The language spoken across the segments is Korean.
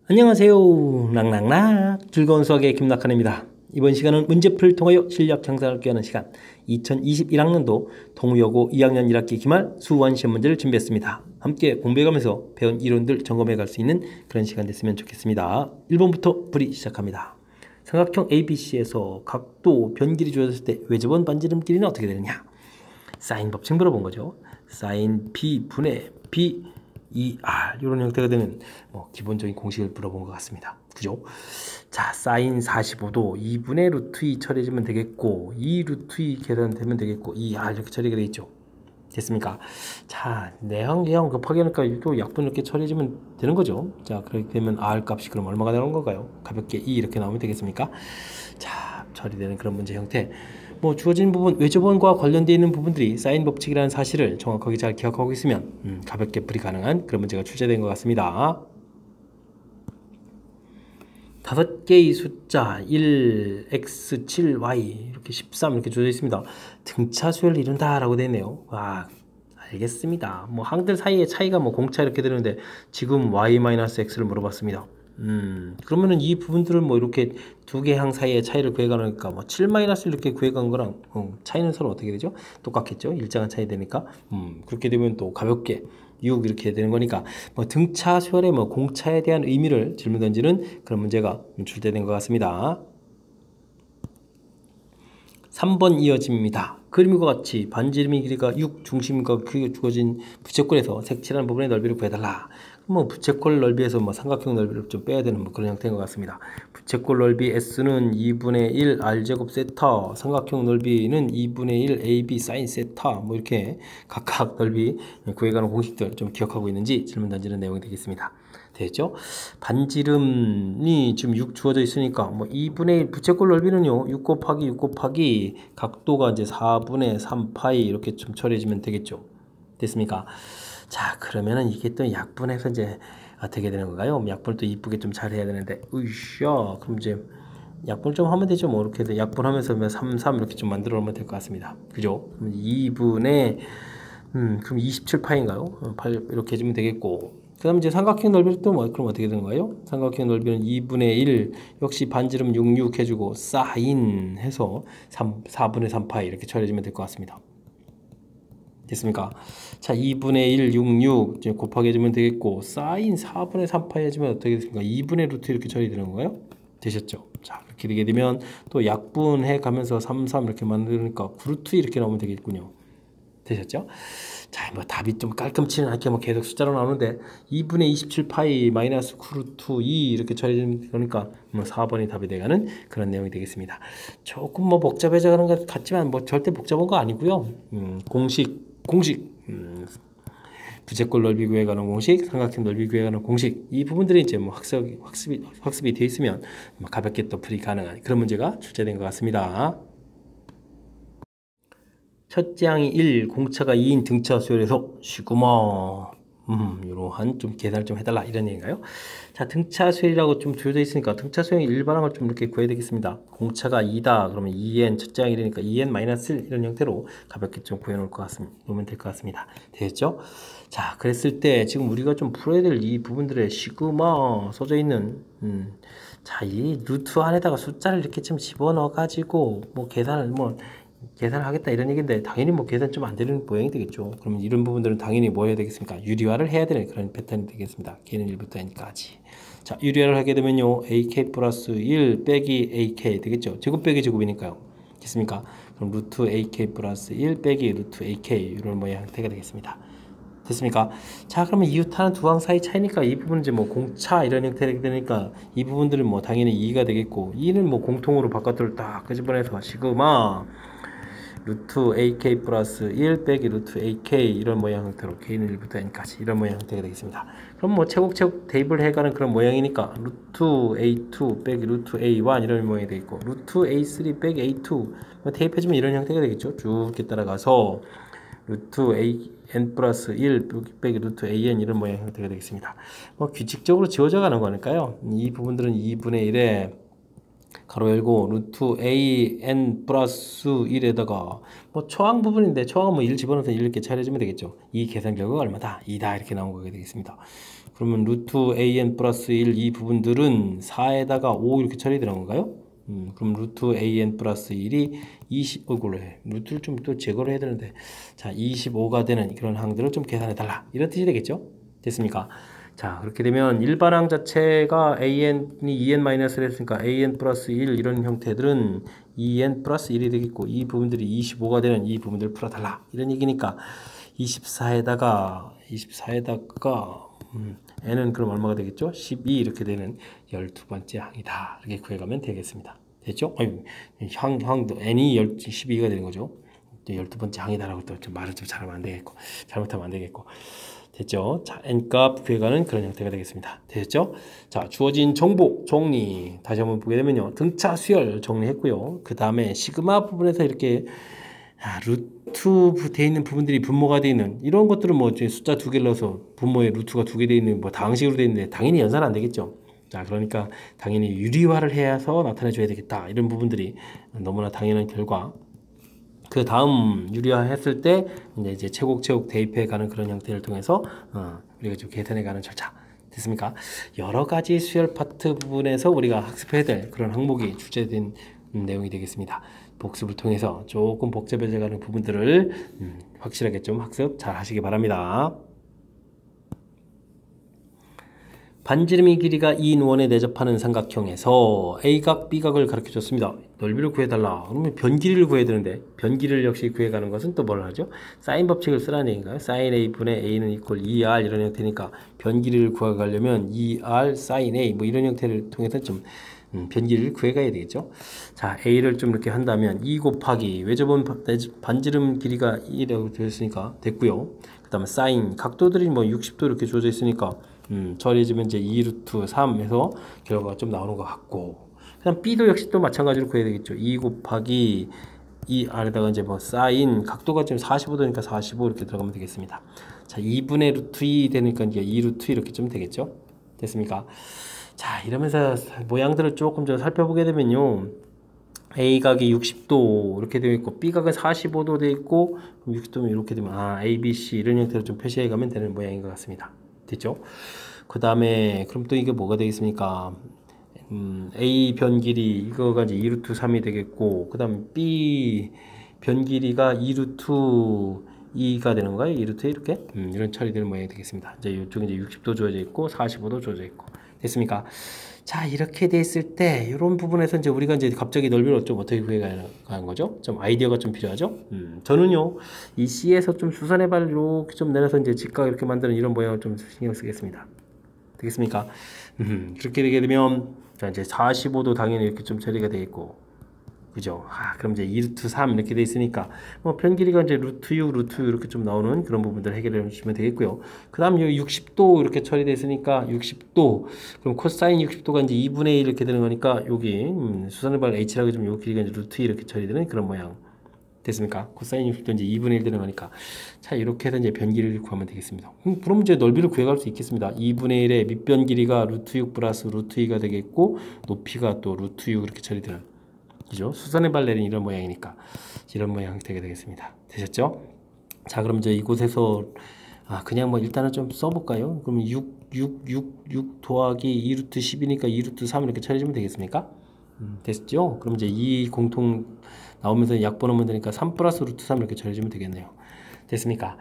안녕하세요. 낙낙낙 즐거운 수학의 김낙한입니다. 이번 시간은 문제풀이를 통하여 실력 향상을 꾀하는 시간 2021학년도 동의여고 2학년 1학기 기말 수원 시험 문제를 준비했습니다. 함께 공부해가면서 배운 이론들 점검해 갈 수 있는 그런 시간 됐으면 좋겠습니다. 1번부터 풀이 시작합니다. 삼각형 ABC에서 각도, 변길이 주어졌을 때 외접원 반지름 길이는 어떻게 되느냐? 사인 법칙 물어본 거죠. 사인 B 분의 B ER 이런 형태가 되는 기본적인 공식을 물어본 것 같습니다. 그죠? 자, 사인 45도 2분의 루트 2 처리해주면 되겠고 2 루트 2 계산되면 되겠고 ER 이렇게 처리가 되겠죠. 됐습니까? 자, 내항 예항 곱하기 하니까 또 약분 이렇게 처리해주면 되는 거죠. 자, 그렇게 되면 R 값이 그럼 얼마가 나오는 건가요? 가볍게 2 이렇게 나오면 되겠습니까? 자, 처리되는 그런 문제 형태. 주어진 부분, 외접원과 관련되어 있는 부분들이 사인 법칙이라는 사실을 정확하게 잘 기억하고 있으면 가볍게 풀이 가능한 그런 문제가 출제된 것 같습니다. 5개의 숫자 1, x, 7, y 이렇게 13 이렇게 주어져 있습니다. 등차 수열을 이룬다 라고 되어 있네요. 와, 알겠습니다. 항들 사이의 차이가 공차 이렇게 되는데 지금 y-x를 물어봤습니다. 그러면은 이 부분들을 이렇게 두 개 항 사이의 차이를 구해가니까 7- 이렇게 구해간 거랑 차이는 서로 어떻게 되죠? 똑같겠죠? 일정한 차이 되니까 그렇게 되면 또 가볍게 6 이렇게 되는 거니까 등차 수열의 공차에 대한 의미를 질문 던지는 그런 문제가 출제된 것 같습니다. 3번 이어집니다. 그림과 같이 반지름의 길이가 6, 중심과 크기가 주어진 부채꼴에서 색칠한 부분의 넓이를 구해달라. 부채꼴 넓이에서 삼각형 넓이를 좀 빼야 되는 그런 형태인 것 같습니다. 부채꼴 넓이 S는 2분의 1 R제곱 세타, 삼각형 넓이는 2분의 1 AB 사인 세타, 이렇게 각각 넓이 구해가는 공식들 좀 기억하고 있는지 질문 던지는 내용이 되겠습니다. 되죠? 반지름이 지금 6 주어져 있으니까 2분의 1 부채꼴 넓이는요 6 곱하기 6 곱하기 각도가 이제 4분의 3파이 이렇게 좀 처리해주면 되겠죠. 됐습니까? 자, 그러면은 이게 또 약분해서 이제 어떻게 되는 건가요? 약분을 또 이쁘게 좀 잘 해야 되는데 으쌰 그럼 이제 약분을 좀 하면 되죠. 이렇게 약분하면서 3, 3 이렇게 좀 만들어 놓으면 될 것 같습니다. 그죠? 2분의 그럼 27파인가요? 8 이렇게 해주면 되겠고 그 다음에 이제 삼각형 넓이를 또 그럼 어떻게 되는 거예요? 삼각형 넓이는 2분의 1 역시 반지름 6, 6 해주고 사인 해서 4분의 3파이 이렇게 처리해주면 될 것 같습니다. 됐습니까? 자, 2분의 1, 6, 6 곱하기 해주면 되겠고 사인 4분의 3파이 해주면 어떻게 됐습니까? 2분의 루트 이렇게 처리되는 거예요? 되셨죠? 자, 이렇게 되게 되면 또 약분해 가면서 3, 3 이렇게 만드니까 9루트 이렇게 나오면 되겠군요. 되셨죠? 자, 답이 좀 깔끔치는 않게 계속 숫자로 나오는데 2분의 27파이 마이너스 9루트 2 이렇게 처리되는 거니까 4번이 답이 돼가는 그런 내용이 되겠습니다. 조금 복잡해져 가는 것 같지만 절대 복잡한 거 아니고요. 공식 부채꼴 넓이 구해가는 공식, 삼각형 넓이 구해가는 공식 이 부분들이 이제 학습이 되어 있으면 가볍게 또 풀이 가능한 그런 문제가 출제된 것 같습니다. 첫째 항이 1, 공차가 2인 등차 수열에서 시구마 이러한 좀 계산을 좀 해달라 이런 얘기인가요? 자, 등차 수열이라고 좀 주어져 있으니까 등차 수열의 일반항을 좀 이렇게 구해야 되겠습니다. 공차가 2다 그러면 2n 첫째 항이 되니까 2n-1 이런 형태로 가볍게 좀 구해놓을 것 같습니다. 놓으면 될 것 같습니다. 되겠죠? 자, 그랬을 때 지금 우리가 좀 풀어야 될 이 부분들의 시그마 써져 있는 자, 이 루트 안에다가 숫자를 이렇게 좀 집어넣어 가지고 계산을 하겠다 이런 얘기인데 당연히 계산 좀 안 되는 모양이 되겠죠. 그러면 이런 부분들은 당연히 뭐 해야 되겠습니까? 유리화를 해야 되는 그런 패턴이 되겠습니다. K는 1부터 n까지. 자, 유리화를 하게 되면요. AK 플러스 1 빼기 AK 되겠죠. 제곱 빼기 제곱이니까요. 됐습니까? 그럼 루트 AK 플러스 1 빼기 루트 AK 이런 모양 형태가 되겠습니다. 됐습니까? 자, 그러면 이웃하는 두 항 사이 차이니까 이 부분은 이제 공차 이런 형태가 되니까 이 부분들은 당연히 2가 되겠고 2는 공통으로 바깥으로 딱 끄집어내서 시그마 루트 AK 플러스 1 빼기 루트 AK 이런 모양 형태로 K는 1부터 N까지 이런 모양 형태가 되겠습니다. 그럼 차곡차곡 대입을 해가는 그런 모양이니까 루트 A2 빼기 루트 A1 이런 모양이 되겠고 루트 A3 빼기 A2 대입해주면 이런 형태가 되겠죠. 쭉 이렇게 따라가서 루트 AN 플러스 1 빼기 루트 AN 이런 모양 형태가 되겠습니다. 규칙적으로 지워져 가는 거니까요. 이 부분들은 2분의 1에 가로 열고 루트 AN 플러스 1에다가 초항 부분인데 초항은 1 집어넣어서 1 이렇게 차려주면 되겠죠. 이 계산 결과가 얼마다? 2다 이렇게 나온 거게 되겠습니다. 그러면 루트 an 플러스 1 이 부분들은 4에다가 5 이렇게 처리되는 건가요? 그럼 루트 an 플러스 1이 20, 그래. 루트를 좀 또 제거를 해야 되는데. 자, 25가 되는 그런 항들을 좀 계산해 달라. 이런 뜻이 되겠죠? 됐습니까? 자, 그렇게 되면 일반항 자체가 an이 2n-1을 했으니까 an 플러스 1 이런 형태들은 2n 플러스 1이 되겠고, 이 부분들이 25가 되는 이 부분들을 풀어달라. 이런 얘기니까 24에다가 n은 그럼 얼마가 되겠죠? 12 이렇게 되는 12번째 항이다. 이렇게 구해가면 되겠습니다. 됐죠? 항도 n이 12가 되는 거죠. 12번째 항이다라고 또 말을 좀 잘하면 안 되겠고, 잘못하면 안 되겠고. 됐죠? 자, n값 구해가는 그런 형태가 되겠습니다. 됐죠? 자, 주어진 정보 정리 다시 한번 보게 되면요. 등차 수열 정리했고요. 그 다음에 시그마 부분에서 이렇게 루트 돼 있는 부분들이 분모가 돼 있는 이런 것들은 뭐 숫자 2개를 넣어서 분모에 루트가 2개 돼 있는 뭐 다항식으로 돼 있는데 당연히 연산은 안 되겠죠. 자, 그러니까 당연히 유리화를 해서 나타내 줘야 되겠다. 이런 부분들이 너무나 당연한 결과. 그 다음 유리화 했을 때 이제 채곡 대입해 가는 그런 형태를 통해서 우리가 좀 계산해 가는 절차. 됐습니까? 여러 가지 수열 파트 부분에서 우리가 학습해야 될 그런 항목이 출제된 내용이 되겠습니다. 복습을 통해서 조금 복잡해져 가는 부분들을 확실하게 좀 학습 잘 하시기 바랍니다. 반지름이 길이가 2인 원에 내접하는 삼각형에서 A각, B각을 가르쳐 줬습니다. 넓이를 구해달라. 그러면 변길이를 구해야 되는데 변길이를 역시 구해가는 것은 또 뭘 하죠? 사인 법칙을 쓰라는 얘기인가요? 사인 A분의 A는 이퀄 2R 이런 형태니까 변길이를 구해가려면 2R 사인 A 뭐 이런 형태를 통해서 좀 변길이를 구해가야 되겠죠. 자, A를 좀 이렇게 한다면 2 곱하기 외접은 반지름 길이가 2라고 되어 있으니까 됐고요. 그 다음에 사인 각도들이 뭐 60도 이렇게 주어져 있으니까 처리해주면 이제 2루트 3에서 결과가 좀 나오는 것 같고, 그다음 B도 역시 또 마찬가지로 구해야 되겠죠. 2 곱하기 이 안에다가 이제 뭐 사인 각도가 지금 45도니까 45 이렇게 들어가면 되겠습니다. 자, 2분의 루트 2 되니까 이제 2루트 이렇게 좀 되겠죠. 됐습니까? 자, 이러면서 모양들을 조금 좀 살펴보게 되면요. A각이 60도 이렇게 되어 있고 B각은 45도 되어 있고 60도면 이렇게 되면 A, B, C 이런 형태로 좀 표시해 가면 되는 모양인 것 같습니다. 됐죠? 그 다음에 그럼 또 이게 뭐가 되겠습니까? A 변 길이 이거가 이제 2루트 3이 되겠고, 그 다음 B 변 길이가 2루트 2가 되는 건가요? 2루트 이렇게 이런 처리되는 모양이 되겠습니다. 이제 이쪽에 이제 60도 주어져 있고 45도 주어져 있고. 됐습니까? 자, 이렇게 돼 있을 때 이런 부분에서 이제 우리가 이제 갑자기 넓이를 좀 어떻게 구해가는 거죠? 좀 아이디어가 좀 필요하죠? 저는요 이 C에서 좀 수선의 발을 이렇게 좀 내려서 이제 직각 이렇게 만드는 이런 모양을 좀 신경 쓰겠습니다. 되겠습니까? 그렇게 되게 되면 자, 이제 45도 당연히 이렇게 좀 처리가 되겠고, 그죠? 그럼 이제 2루트 3 이렇게 돼 있으니까 뭐 편 길이가 이제 루트 6, 루트 6 이렇게 좀 나오는 그런 부분들 해결해 주시면 되겠고요. 그 다음 여기 60도 이렇게 처리돼 있으니까 60도 그럼 코사인 60도가 이제 2분의 1 이렇게 되는 거니까 여기 수선의 발 H라고 좀 요 길이가 이제 루트 2 이렇게 처리되는 그런 모양. 됐습니까? 코사인 60도 이제 2분의 1 되는 거니까. 자, 이렇게 해서 이제 변 길이를 구하면 되겠습니다. 그럼 이제 넓이를 구해갈 수 있겠습니다. 2분의 1의 밑변 길이가 루트 6 플러스 루트 2가 되겠고, 높이가 또 루트 6 이렇게 처리되는. 그죠? 수선의 발레린 이런 모양이니까 이런 모양 되게 되겠습니다. 되셨죠? 자, 그럼 이제 이곳에서 그냥 뭐 일단은 좀 써볼까요? 그러면 6 더하기 2루트 10이니까 2루트 3 이렇게 처리해주면 되겠습니까? 됐죠? 그럼 이제 이 공통 나오면서 약분 하면 되니까 3 플러스 루트 3 이렇게 처리해주면 되겠네요. 됐습니까?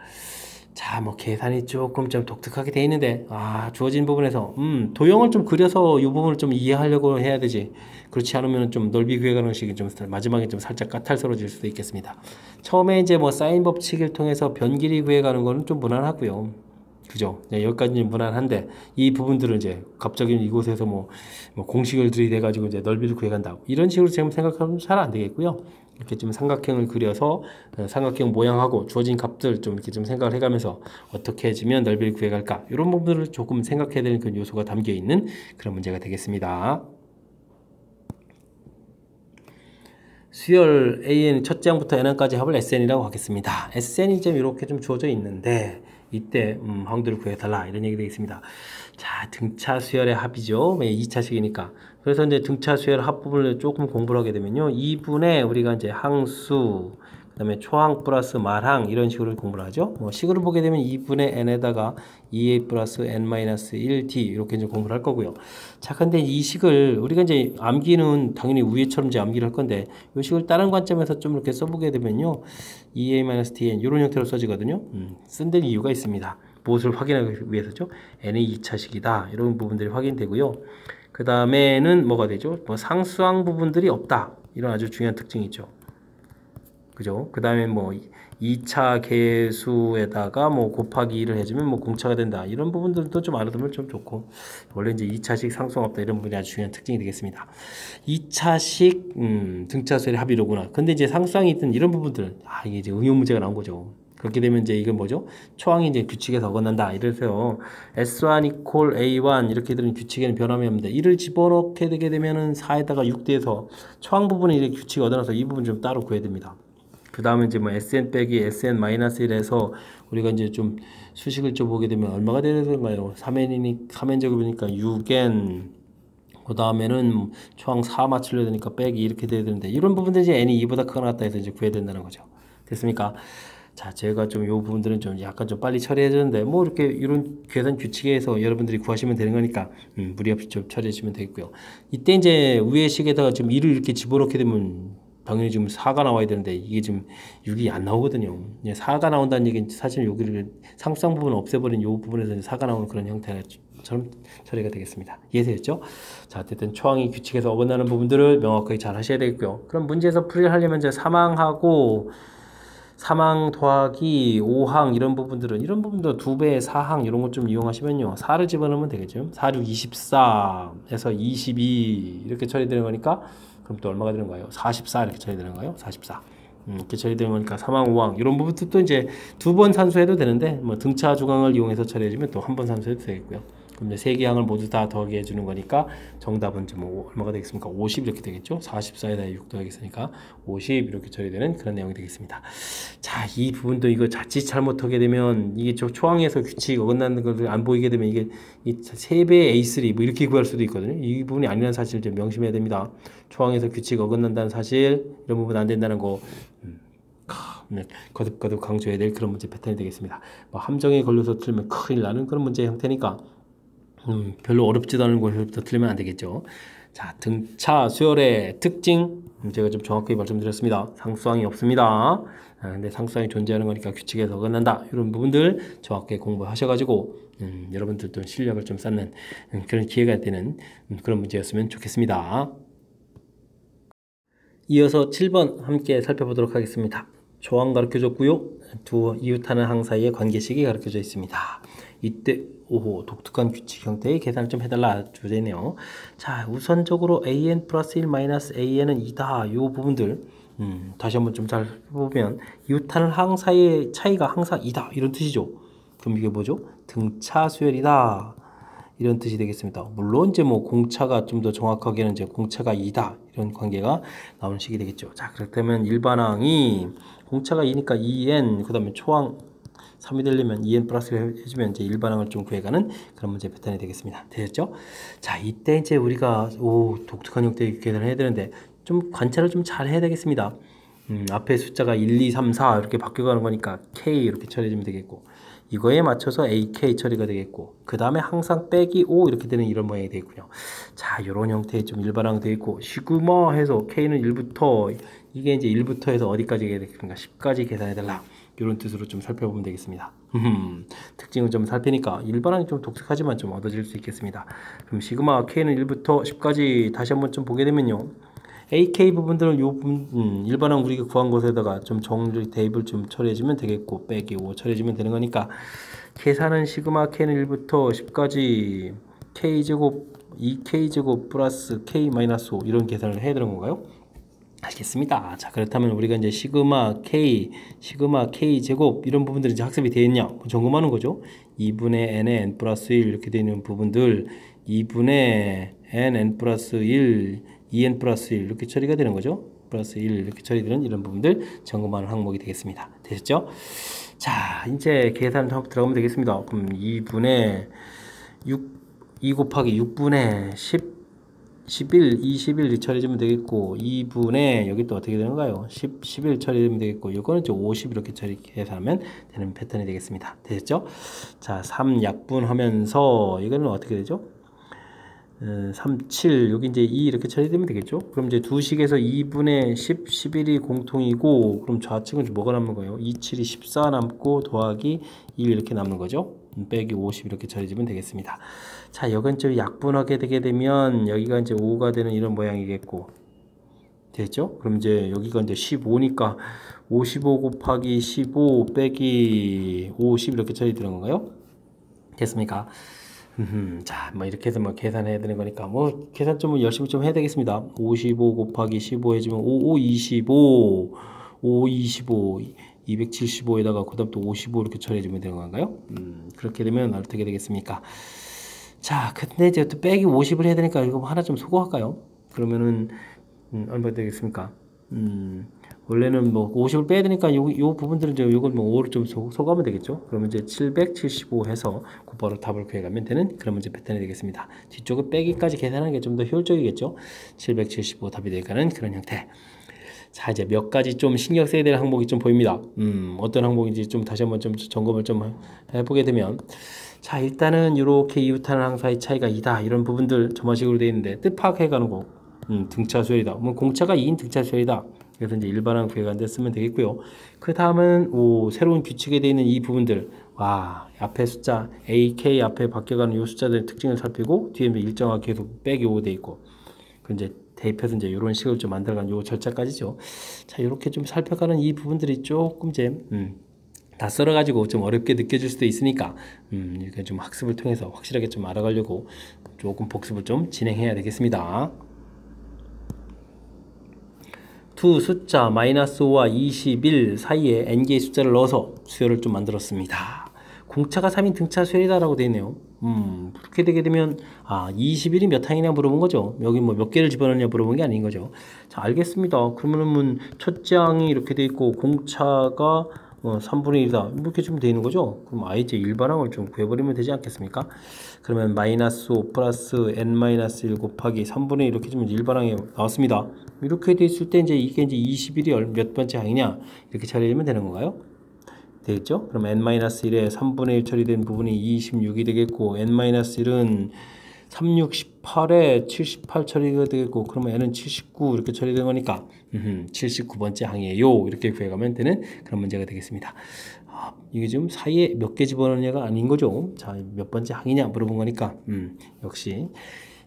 자, 뭐 계산이 조금 좀 독특하게 돼 있는데 주어진 부분에서 도형을 좀 그려서 이 부분을 좀 이해하려고 해야 되지. 그렇지 않으면 좀 넓이 구해가는 식이 좀 마지막에 좀 살짝 까탈스러워질 수도 있겠습니다. 처음에 이제 뭐 사인 법칙을 통해서 변 길이 구해가는 거는 좀 무난하고요. 그죠? 네, 여기까지는 무난한데 이 부분들은 이제 갑자기 이곳에서 뭐 공식을 들이대 가지고 이제 넓이를 구해간다고 이런 식으로 지금 생각하면 잘 안 되겠고요. 이렇게 좀 삼각형을 그려서 삼각형 모양하고 주어진 값들 좀 이렇게 좀 생각을 해가면서 어떻게 해주면 넓이를 구해갈까 이런 부분들을 조금 생각해야 되는 그런 요소가 담겨 있는 그런 문제가 되겠습니다. 수열 AN 첫째 항부터 N항까지 합을 SN이라고 하겠습니다. SN이 좀 이렇게 좀 주어져 있는데 이때 항들을 구해달라 이런 얘기 되겠습니다. 자, 등차 수열의 합이죠. 2차식이니까. 그래서 이제 등차 수열 합 부분을 조금 공부를 하게 되면요. 2분의 우리가 이제 항수, 그 다음에 초항 플러스 말항 이런 식으로 공부를 하죠. 뭐 식으로 보게 되면 2분의 n에다가 2a 플러스 n-1d 이렇게 이제 공부를 할 거고요. 자, 근데 이 식을 우리가 이제 암기는 당연히 위에처럼 이제 암기를 할 건데 이 식을 다른 관점에서 좀 이렇게 써보게 되면요, 2a-tn 이런 형태로 써지거든요. 쓴 데는 이유가 있습니다. 무엇을 확인하기 위해서죠? n의 2차식이다 이런 부분들이 확인되고요. 그 다음에는 뭐가 되죠? 뭐 상수항 부분들이 없다 이런 아주 중요한 특징이 있죠. 그죠? 그 다음에 뭐 2차 계수에다가 뭐 곱하기 2를 해주면 뭐 공차가 된다 이런 부분들도 좀 알아두면 좀 좋고, 원래 이제 2차식 상수항 없다 이런 부분이 아주 중요한 특징이 되겠습니다. 2차식 등차수의 합의로구나. 근데 이제 상수항이 있던 이런 부분들, 이게 이제 응용 문제가 나온 거죠. 그렇게 되면 이제 이건 뭐죠? 초항이 이제 규칙에서 어긋난다 이래서요, S1 equal A1 이렇게 되는 규칙에는 변함이 없는데 이를 집어넣게 되게 되면은 4에다가 6대에서 초항 부분이 이제 규칙이 어긋나서 이 부분 좀 따로 구해야 됩니다. 그 다음에 이제 뭐 SN 빼기 SN 마이너스 1에서 우리가 이제 좀 수식을 좀 보게 되면 얼마가 되는가요? 3n 제곱이니까 6n, 그 다음에는 초항 4 맞추려야 되니까 빼기 이렇게 돼야 되는데 이런 부분들이 이제 n이 2보다 크거나 같다 해서 이제 구해야 된다는 거죠. 됐습니까? 자, 제가 좀 이 부분들은 좀 약간 좀 빨리 처리해 주는데 뭐 이렇게 이런 계산 규칙에서 여러분들이 구하시면 되는 거니까 무리 없이 좀 처리해 주시면 되겠고요. 이때 이제 위에 식에다가 좀 2를 이렇게 집어넣게 되면 당연히 지금 4가 나와야 되는데 이게 지금 6이 안 나오거든요. 4가 나온다는 얘기는 사실 여기를 상수항 부분을 없애버린 이 부분에서 4가 나오는 그런 형태처럼 처리가 되겠습니다. 이해되셨죠? 자, 어쨌든 초항이 규칙에서 어긋나는 부분들을 명확하게 잘 하셔야 되겠고요. 그럼 문제에서 풀이를 하려면 이제 사망하고 사망 더하기 5항 이런 부분들은 이런 부분도 2배 4항 이런 것 좀 이용하시면요, 4를 집어넣으면 되겠죠. 4, 6, 24에서 22 이렇게 처리되는 거니까 그럼 또 얼마가 되는 거예요? 44 이렇게 처리되는 거예요. 44 이렇게 처리되는 거니까 사망 5항 이런 부분도 또 이제 2번 산수해도 되는데 뭐 등차 주강을 이용해서 처리해주면 또 한 번 산수해도 되겠고요. 그럼 이제 3개 항을 모두 다 더하게 해주는 거니까 정답은 뭐 얼마가 되겠습니까? 50 이렇게 되겠죠. 44에다 6 더하겠으니까 50 이렇게 처리되는 그런 내용이 되겠습니다. 자, 이 부분도 이거 자칫 잘못하게 되면 이게 초항에서 규칙 어긋나는 것을 안 보이게 되면 이게 이 3배의 A3 뭐 이렇게 구할 수도 있거든요. 이 부분이 아니라는 사실을 좀 명심해야 됩니다. 초항에서 규칙 어긋난다는 사실, 이런 부분 안 된다는 거 거듭거듭 강조해야 될 그런 문제 패턴이 되겠습니다. 뭐 함정에 걸려서 틀면 큰일 나는 그런 문제 형태니까 별로 어렵지도 않은 곳에서부터 틀리면 안 되겠죠. 자, 등차 수열의 특징 제가 좀 정확하게 말씀드렸습니다. 상수항이 없습니다. 근데 상수항이 존재하는 거니까 규칙에서 어긋난다 이런 부분들 정확하게 공부하셔가지고 여러분들도 실력을 좀 쌓는 그런 기회가 되는 그런 문제였으면 좋겠습니다. 이어서 7번 함께 살펴보도록 하겠습니다. 조항 가르쳐줬고요. 두 이웃하는 항 사이의 관계식이 가르쳐져 있습니다. 이때 독특한 규칙 형태의 계산을 좀 해달라 주제네요. 자, 우선적으로 an 플러스 1 마이너스 an은 2다 이 부분들 다시 한번 좀 잘 보면 이웃하는 항 사이의 차이가 항상 2다 이런 뜻이죠. 그럼 이게 뭐죠? 등차 수열이다 이런 뜻이 되겠습니다. 물론 이제 뭐 공차가 좀 더 정확하게는 이제 공차가 2다 이런 관계가 나오는 식이 되겠죠. 자, 그렇다면 일반항이 공차가 2니까 2n 그 다음에 초항 3이 되려면 2n 플러스를 해주면 이제 일반항을 좀 구해가는 그런 문제 패턴이 되겠습니다. 되셨죠? 자, 이때 이제 우리가 독특한 형태의 계산을 해야 되는데 좀 관찰을 좀 잘 해야 되겠습니다. 앞에 숫자가 1, 2, 3, 4 이렇게 바뀌어가는 거니까 K 이렇게 처리해주면 되겠고, 이거에 맞춰서 AK 처리가 되겠고, 그 다음에 항상 빼기 5 이렇게 되는 이런 모양이 되겠군요. 자, 이런 형태의 좀 일반항 되어 있고, 시그마 해서 K는 1부터 이게 이제 1부터 해서 어디까지 되겠는가 10까지 계산해달라 이런 뜻으로 좀 살펴보면 되겠습니다. 특징을 좀 살피니까 일반항이 좀 독특하지만 좀 얻어질 수 있겠습니다. 그럼 시그마 K는 1부터 10까지 다시 한번 좀 보게 되면요, AK 부분들은 요 일반항 우리가 구한 것에다가 좀 정리 대입을 좀 처리해주면 되겠고, 빼기 5 처리해주면 되는 거니까 계산은 시그마 K는 1부터 10까지 K제곱 2K제곱 플러스 K 마이너스 5 이런 계산을 해야 되는 건가요? 알겠습니다. 자, 그렇다면 우리가 이제 시그마 K 제곱 이런 부분들이 이제 학습이 되어 있냐 점검하는 거죠. 2분의 n의 n 플러스 1 이렇게 되어 있는 부분들 2분의 n 플러스 1 2n 플러스 1 이렇게 처리가 되는 거죠. 플러스 1 이렇게 처리되는 이런 부분들 점검하는 항목이 되겠습니다. 되셨죠? 자, 이제 계산 한번 들어가면 되겠습니다. 그럼 2분의 6 2 곱하기 6분의 10 11, 21 처리해주면 되겠고 2분의 여기 또 어떻게 되는가요? 11 처리하면 되겠고 이거는 이제 50 이렇게 처리해서 되는 패턴이 되겠습니다. 되셨죠? 자, 3 약분하면서 이거는 어떻게 되죠? 3, 7 여기 이제 2 이렇게 처리되면 되겠죠? 그럼 이제 두 식에서 2분의 10, 11이 공통이고 그럼 좌측은 뭐가 남는 거예요? 2, 7이 14 남고 더하기 1 이렇게 남는 거죠? 빼기 50 이렇게 처리해주면 되겠습니다. 자, 이건 좀 약분하게 되게 되면 여기가 이제 5가 되는 이런 모양이겠고 됐죠? 그럼 이제 여기가 이제 15니까 55 곱하기 15 빼기 50 이렇게 처리되는 건가요? 됐습니까? 자, 뭐 이렇게 해서 뭐 계산해야 되는 거니까 뭐 계산 좀 열심히 좀 해야 되겠습니다. 55 곱하기 15 해주면 55 25 5 25 275에다가 그 다음 또 55 이렇게 처리해주면 되는 건가요? 그렇게 되면 어떻게 되겠습니까? 자, 근데 이제 또 빼기 50을 해야 되니까 이거 하나 좀 소거할까요? 그러면은 얼마 되겠습니까? 원래는 뭐 50을 빼야 되니까 요 부분들은 이제 요걸 뭐 5를 좀 소거하면 되겠죠. 그러면 이제 775 해서 곧바로 답을 구해가면 되는 그런 문제 패턴이 되겠습니다. 뒤쪽을 빼기까지 계산하는 게 좀 더 효율적이겠죠. 775 답이 되가는 그런 형태. 자, 이제 몇 가지 좀 신경 써야 될 항목이 좀 보입니다. 어떤 항목인지 좀 다시 한번 좀 점검을 좀 해보게 되면, 자, 일단은 이렇게 이웃하는 항사의 차이가 2다 이런 부분들 점화식으로 되어 있는데 뜻 파악해가는 거. 등차 수열이다. 뭐 공차가 2인 등차 수열이다. 그래서 이제 일반항 구해가는데 쓰면 되겠고요. 그 다음은 새로운 규칙에 되어 있는 이 부분들. 와, 앞에 숫자 A, K 앞에 바뀌어가는 이 숫자들의 특징을 살피고 뒤에 일정하게 계속 빼기 5 돼 있고. 그 이제 대입해서 이제 이런 식으로 좀 만들어가는 요 절차까지죠. 자, 이렇게 좀 살펴가는 이 부분들이 조금 이제 다 썰어가지고 좀 어렵게 느껴질 수도 있으니까 이렇게 좀 학습을 통해서 확실하게 좀 알아가려고 조금 복습을 좀 진행해야 되겠습니다. 두 숫자 마이너스 5와 21 사이에 n개의 숫자를 넣어서 수열을 좀 만들었습니다. 공차가 3인 등차 수열이다 라고 되어 있네요. 그렇게 되게 되면 21이 몇 항이냐 물어본 거죠. 여기 뭐 몇 개를 집어넣느냐 물어본 게 아닌 거죠. 자, 알겠습니다. 그러면은 첫째 항이 이렇게 돼 있고 공차가 3분의 1이다 이렇게 좀 되어 있는 거죠. 그럼 아예 이제 일반항을 좀 구해버리면 되지 않겠습니까? 그러면 마이너스 5 플러스 n-1 곱하기 3분의 1 이렇게 좀 일반항이 나왔습니다. 이렇게 돼 있을 때 이제 이게 이제 21이 몇 번째 항이냐 이렇게 처리하면 되는 건가요? 되겠죠? 그럼 n-1에 3분의 1 처리된 부분이 26이 되겠고 n-1은 36, 18에 78 처리가 되겠고 그러면 n은 79 이렇게 처리된 거니까 79번째 항이에요. 이렇게 구해가면 되는 그런 문제가 되겠습니다. 이게 지금 사이에 몇 개 집어넣느냐가 아닌 거죠. 자, 몇 번째 항이냐 물어본 거니까 역시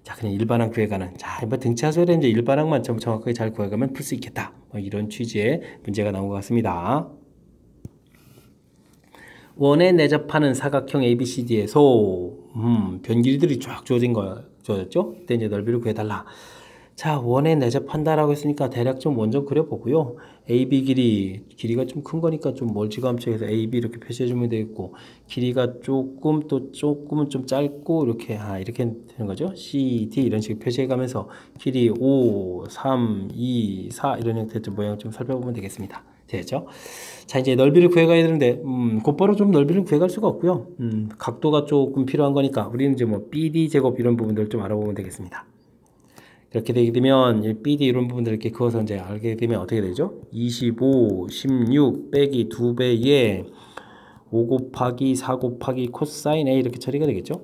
자, 그냥 일반항 구해가는 자, 등차 수열에 이제 일반항만 좀 정확하게 잘 구해가면 풀 수 있겠다. 이런 취지의 문제가 나온 것 같습니다. 원에 내접하는 사각형 ABCD에서 변 길이들이 쫙 주어진 거야. 주어졌죠? 그때 이제 넓이를 구해달라. 자, 원에 내접한다라고 했으니까 대략 좀 먼저 그려보고요. AB 길이가 좀 큰 거니까 좀 멀찌감치 해서 AB 이렇게 표시해주면 되겠고 길이가 조금은 좀 짧고 이렇게 되는 거죠. CD 이런 식으로 표시해가면서 길이 5, 3, 2, 4 이런 형태의 모양을 좀 살펴보면 되겠습니다. 되죠? 자, 이제 넓이를 구해가야 되는데 곧바로 좀 넓이를 구해갈 수가 없고요. 각도가 조금 필요한 거니까 우리는 이제 뭐 BD 제곱 이런 부분들을 좀 알아보면 되겠습니다. 그렇게 되게 되면 이 BD 이런 부분들을 이렇게 그어서 이제 알게 되면 어떻게 되죠? 25, 16 빼기 2배에 5 곱하기 4 곱하기 코사인 A 이렇게 처리가 되겠죠?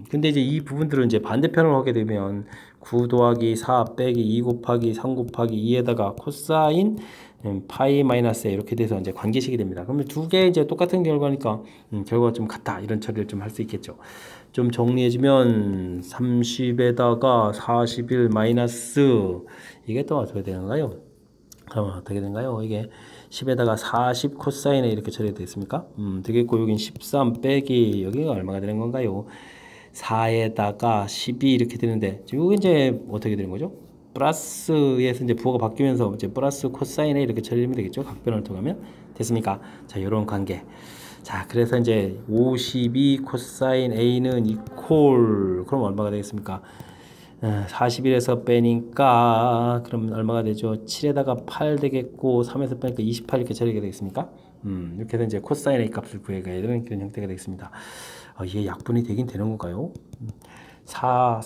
근데 이제 이 부분들은 이제 반대편을 하게 되면 9 더하기 4 빼기 2 곱하기 3 곱하기 2에다가 코사인 파이 마이너스 A 이렇게 돼서 이제 관계식이 됩니다. 그러면 두 개 이제 똑같은 결과니까 결과가 좀 같다 이런 처리를 좀 할 수 있겠죠. 좀 정리해주면 30에다가 41 마이너스 이게 또 어떻게 되는가요? 그러면 어떻게 되는가요? 이게 10에다가 40 코사인에 이렇게 처리되어 있습니까? 되겠고 여긴 13 빼기 여기가 얼마가 되는 건가요? 4에다가 12 이렇게 되는데 이게 이제 어떻게 되는 거죠? 플러스에서 이제 부호가 바뀌면서 이제 플러스 코사인에 이렇게 처리하면 되겠죠? 각변을 통하면 됐습니까? 자, 이런 관계. 자, 그래서 이제 52 코사인 A는 이퀄 그럼 얼마가 되겠습니까? 41에서 빼니까 그럼 얼마가 되죠? 7에다가 8 되겠고 3에서 빼니까 28 이렇게 처리가 되겠습니까? 이렇게 해서 이제 코사인 A 값을 구해가야 되는 그런 형태가 되겠습니다. 이게 약분이 되긴 되는 건가요? 4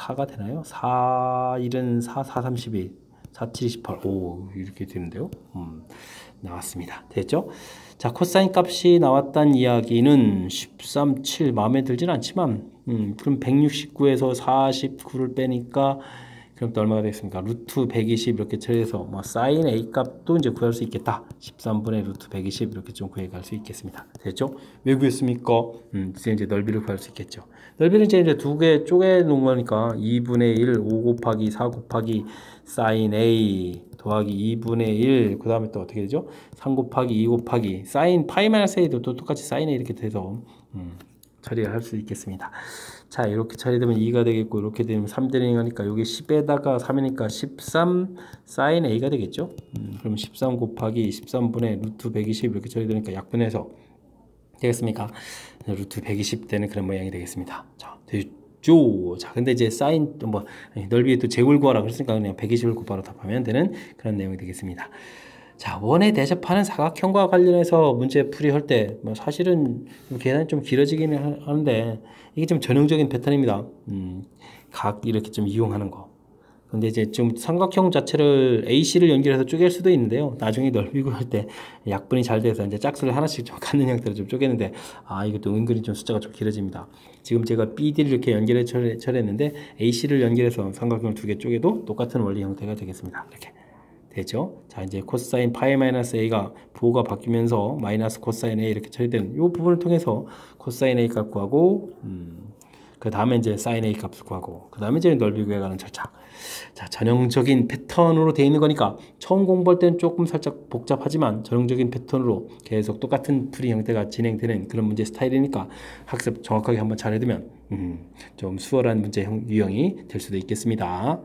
4가 되나요? 4, 1은 4, 4, 32, 4, 7, 28. 오, 이렇게 되는데요. 나왔습니다. 됐죠? 자, 코사인 값이 나왔다는 이야기는 13, 7 마음에 들진 않지만, 그럼 169에서 49를 빼니까, 그럼 또 얼마가 되겠습니까? 루트 120 이렇게 처리해서 뭐 사인 A 값도 이제 구할 수 있겠다. 13분의 루트 120 이렇게 좀 구해갈 수 있겠습니다. 됐죠? 왜 구했습니까? 이제 넓이를 구할 수 있겠죠. 넓이는 이제 두 개 쪼개 놓은 거니까 2분의 1, 5 곱하기 4 곱하기 사인 A 더하기 2분의 1, 그 다음에 또 어떻게 되죠? 3 곱하기 2 곱하기 사인 파이 마이너스 A도 또 똑같이 사인 A 이렇게 돼서 처리를 할 수 있겠습니다. 자, 이렇게 처리되면 2가 되겠고, 이렇게 되면 3 되는 거니까, 여기 10에다가 3이니까 13 사인 A가 되겠죠? 그럼 13 곱하기 13분의 루트 120 이렇게 처리되니까 약분해서 되겠습니까? 루트 120 되는 그런 모양이 되겠습니다. 자, 됐죠? 자, 근데 이제 사인, 뭐, 넓이에 또 제곱을 구하라 그랬으니까 그냥 120을 곱하러 답하면 되는 그런 내용이 되겠습니다. 자, 원에 대접하는 사각형과 관련해서 문제 풀이할 때, 뭐 사실은 계산이 좀 길어지기는 하는데, 이게 좀 전형적인 패턴입니다. 각 이렇게 좀 이용하는 거. 근데 이제 좀 삼각형 자체를 AC를 연결해서 쪼갤 수도 있는데요. 나중에 넓이 구할 때 약분이 잘 돼서 이제 짝수를 하나씩 좀 갖는 형태로 좀 쪼개는데, 이것도 은근히 좀 숫자가 좀 길어집니다. 지금 제가 BD를 이렇게 연결해 처리했는데, AC를 연결해서 삼각형을 두 개 쪼개도 똑같은 원리 형태가 되겠습니다. 이렇게. 되죠. 자, 이제 코사인 파이 마이너스 A가 부호가 바뀌면서 마이너스 코사인 A 이렇게 처리되는 이 부분을 통해서 코사인 A 값 구하고, 그 다음에 이제 사인 A 값을 구하고, 그 다음에 이제 넓이 구해가는 절차. 자, 전형적인 패턴으로 되어 있는 거니까 처음 공부할 때는 조금 살짝 복잡하지만 전형적인 패턴으로 계속 똑같은 풀이 형태가 진행되는 그런 문제 스타일이니까 학습 정확하게 한번 잘 해두면 좀 수월한 문제 유형이 될 수도 있겠습니다.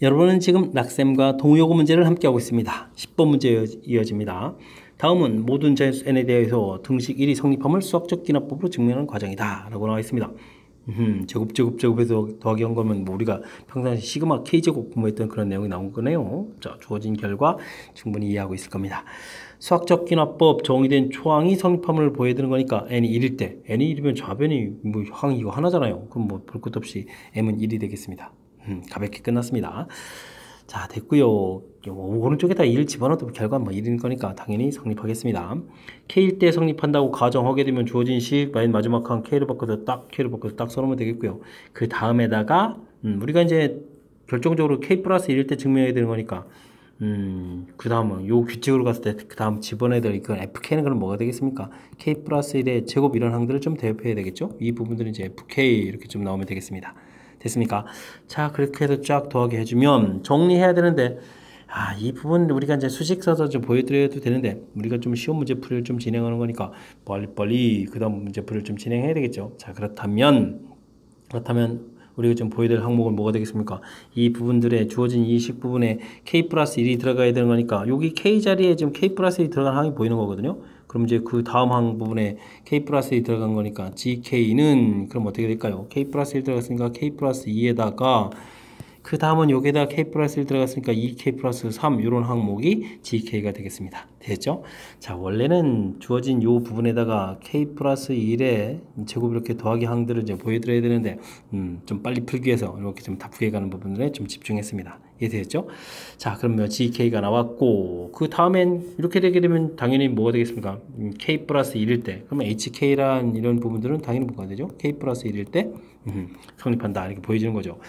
여러분은 지금 낙셈과 동요구 문제를 함께하고 있습니다. 10번 문제 이어집니다. 다음은 모든 자연수 n에 대해서 등식 1이 성립함을 수학적 기납법으로 증명하는 과정이다 라고 나와 있습니다. 제곱해서 더하기 한 거면 뭐 우리가 평상시 시그마 K제곱 공부했던 그런 내용이 나온 거네요. 자, 주어진 결과 충분히 이해하고 있을 겁니다. 수학적 기납법 정의된 초항이 성립함을 보여드는 거니까 n이 1일 때, n이 1이면 좌변이 뭐 항 이거 하나잖아요. 그럼 뭐 볼 것도 없이 m은 1이 되겠습니다. 가볍게 끝났습니다. 자, 됐고요. 오른쪽에다 1 집어넣어도 결과는 뭐 1인 거니까 당연히 성립하겠습니다. K일 때 성립한다고 가정하게 되면 주어진 식 맨 마지막 한 K를 바꿔서 딱 써놓으면 되겠고요. 그 다음에다가 우리가 이제 결정적으로 K 플러스 1일 때 증명해야 되는 거니까 그 다음은 요 규칙으로 갔을 때 그 다음 집어넣어야 될 그 FK는 그럼 뭐가 되겠습니까? K 플러스 1의 제곱 이런 항들을 좀 대입해야 되겠죠? 이 부분들은 이제 FK 이렇게 좀 나오면 되겠습니다. 됐습니까? 자, 그렇게 해서 쫙 더하게 해주면 정리해야 되는데 이 부분 우리가 이제 수식 써서 좀 보여드려도 되는데 우리가 좀 쉬운 문제 풀이를 좀 진행하는 거니까 빨리 그 다음 문제 풀이를 좀 진행해야 되겠죠. 자, 그렇다면 우리가 좀 보여드릴 항목은 뭐가 되겠습니까? 이 부분들의 주어진 이 식 부분에 K 플러스 1이 들어가야 되는 거니까 여기 K 자리에 지금 K 플러스 1이 들어간 항이 보이는 거거든요. 그럼 이제 그 다음 항 부분에 K 플러스 1이 들어간 거니까 GK는 그럼 어떻게 될까요? K 플러스 1 들어갔으니까 K 플러스 2에다가 그 다음은 여기에다 K 플러스 1 들어갔으니까 2K 플러스 3 이런 항목이 GK가 되겠습니다. 됐죠? 자, 원래는 주어진 요 부분에다가 K 플러스 1에 제곱 이렇게 더하기 항들을 이제 보여드려야 되는데 좀 빨리 풀기 위해서 이렇게 좀 답게 가는 부분들에 좀 집중했습니다. 이해되셨죠? 자, 그러면 GK가 나왔고 그 다음엔 이렇게 되게 되면 당연히 뭐가 되겠습니까? K 플러스 1일 때 그러면 HK란 이런 부분들은 당연히 뭐가 되죠? K 플러스 1일 때 성립한다 이렇게 보여지는 거죠.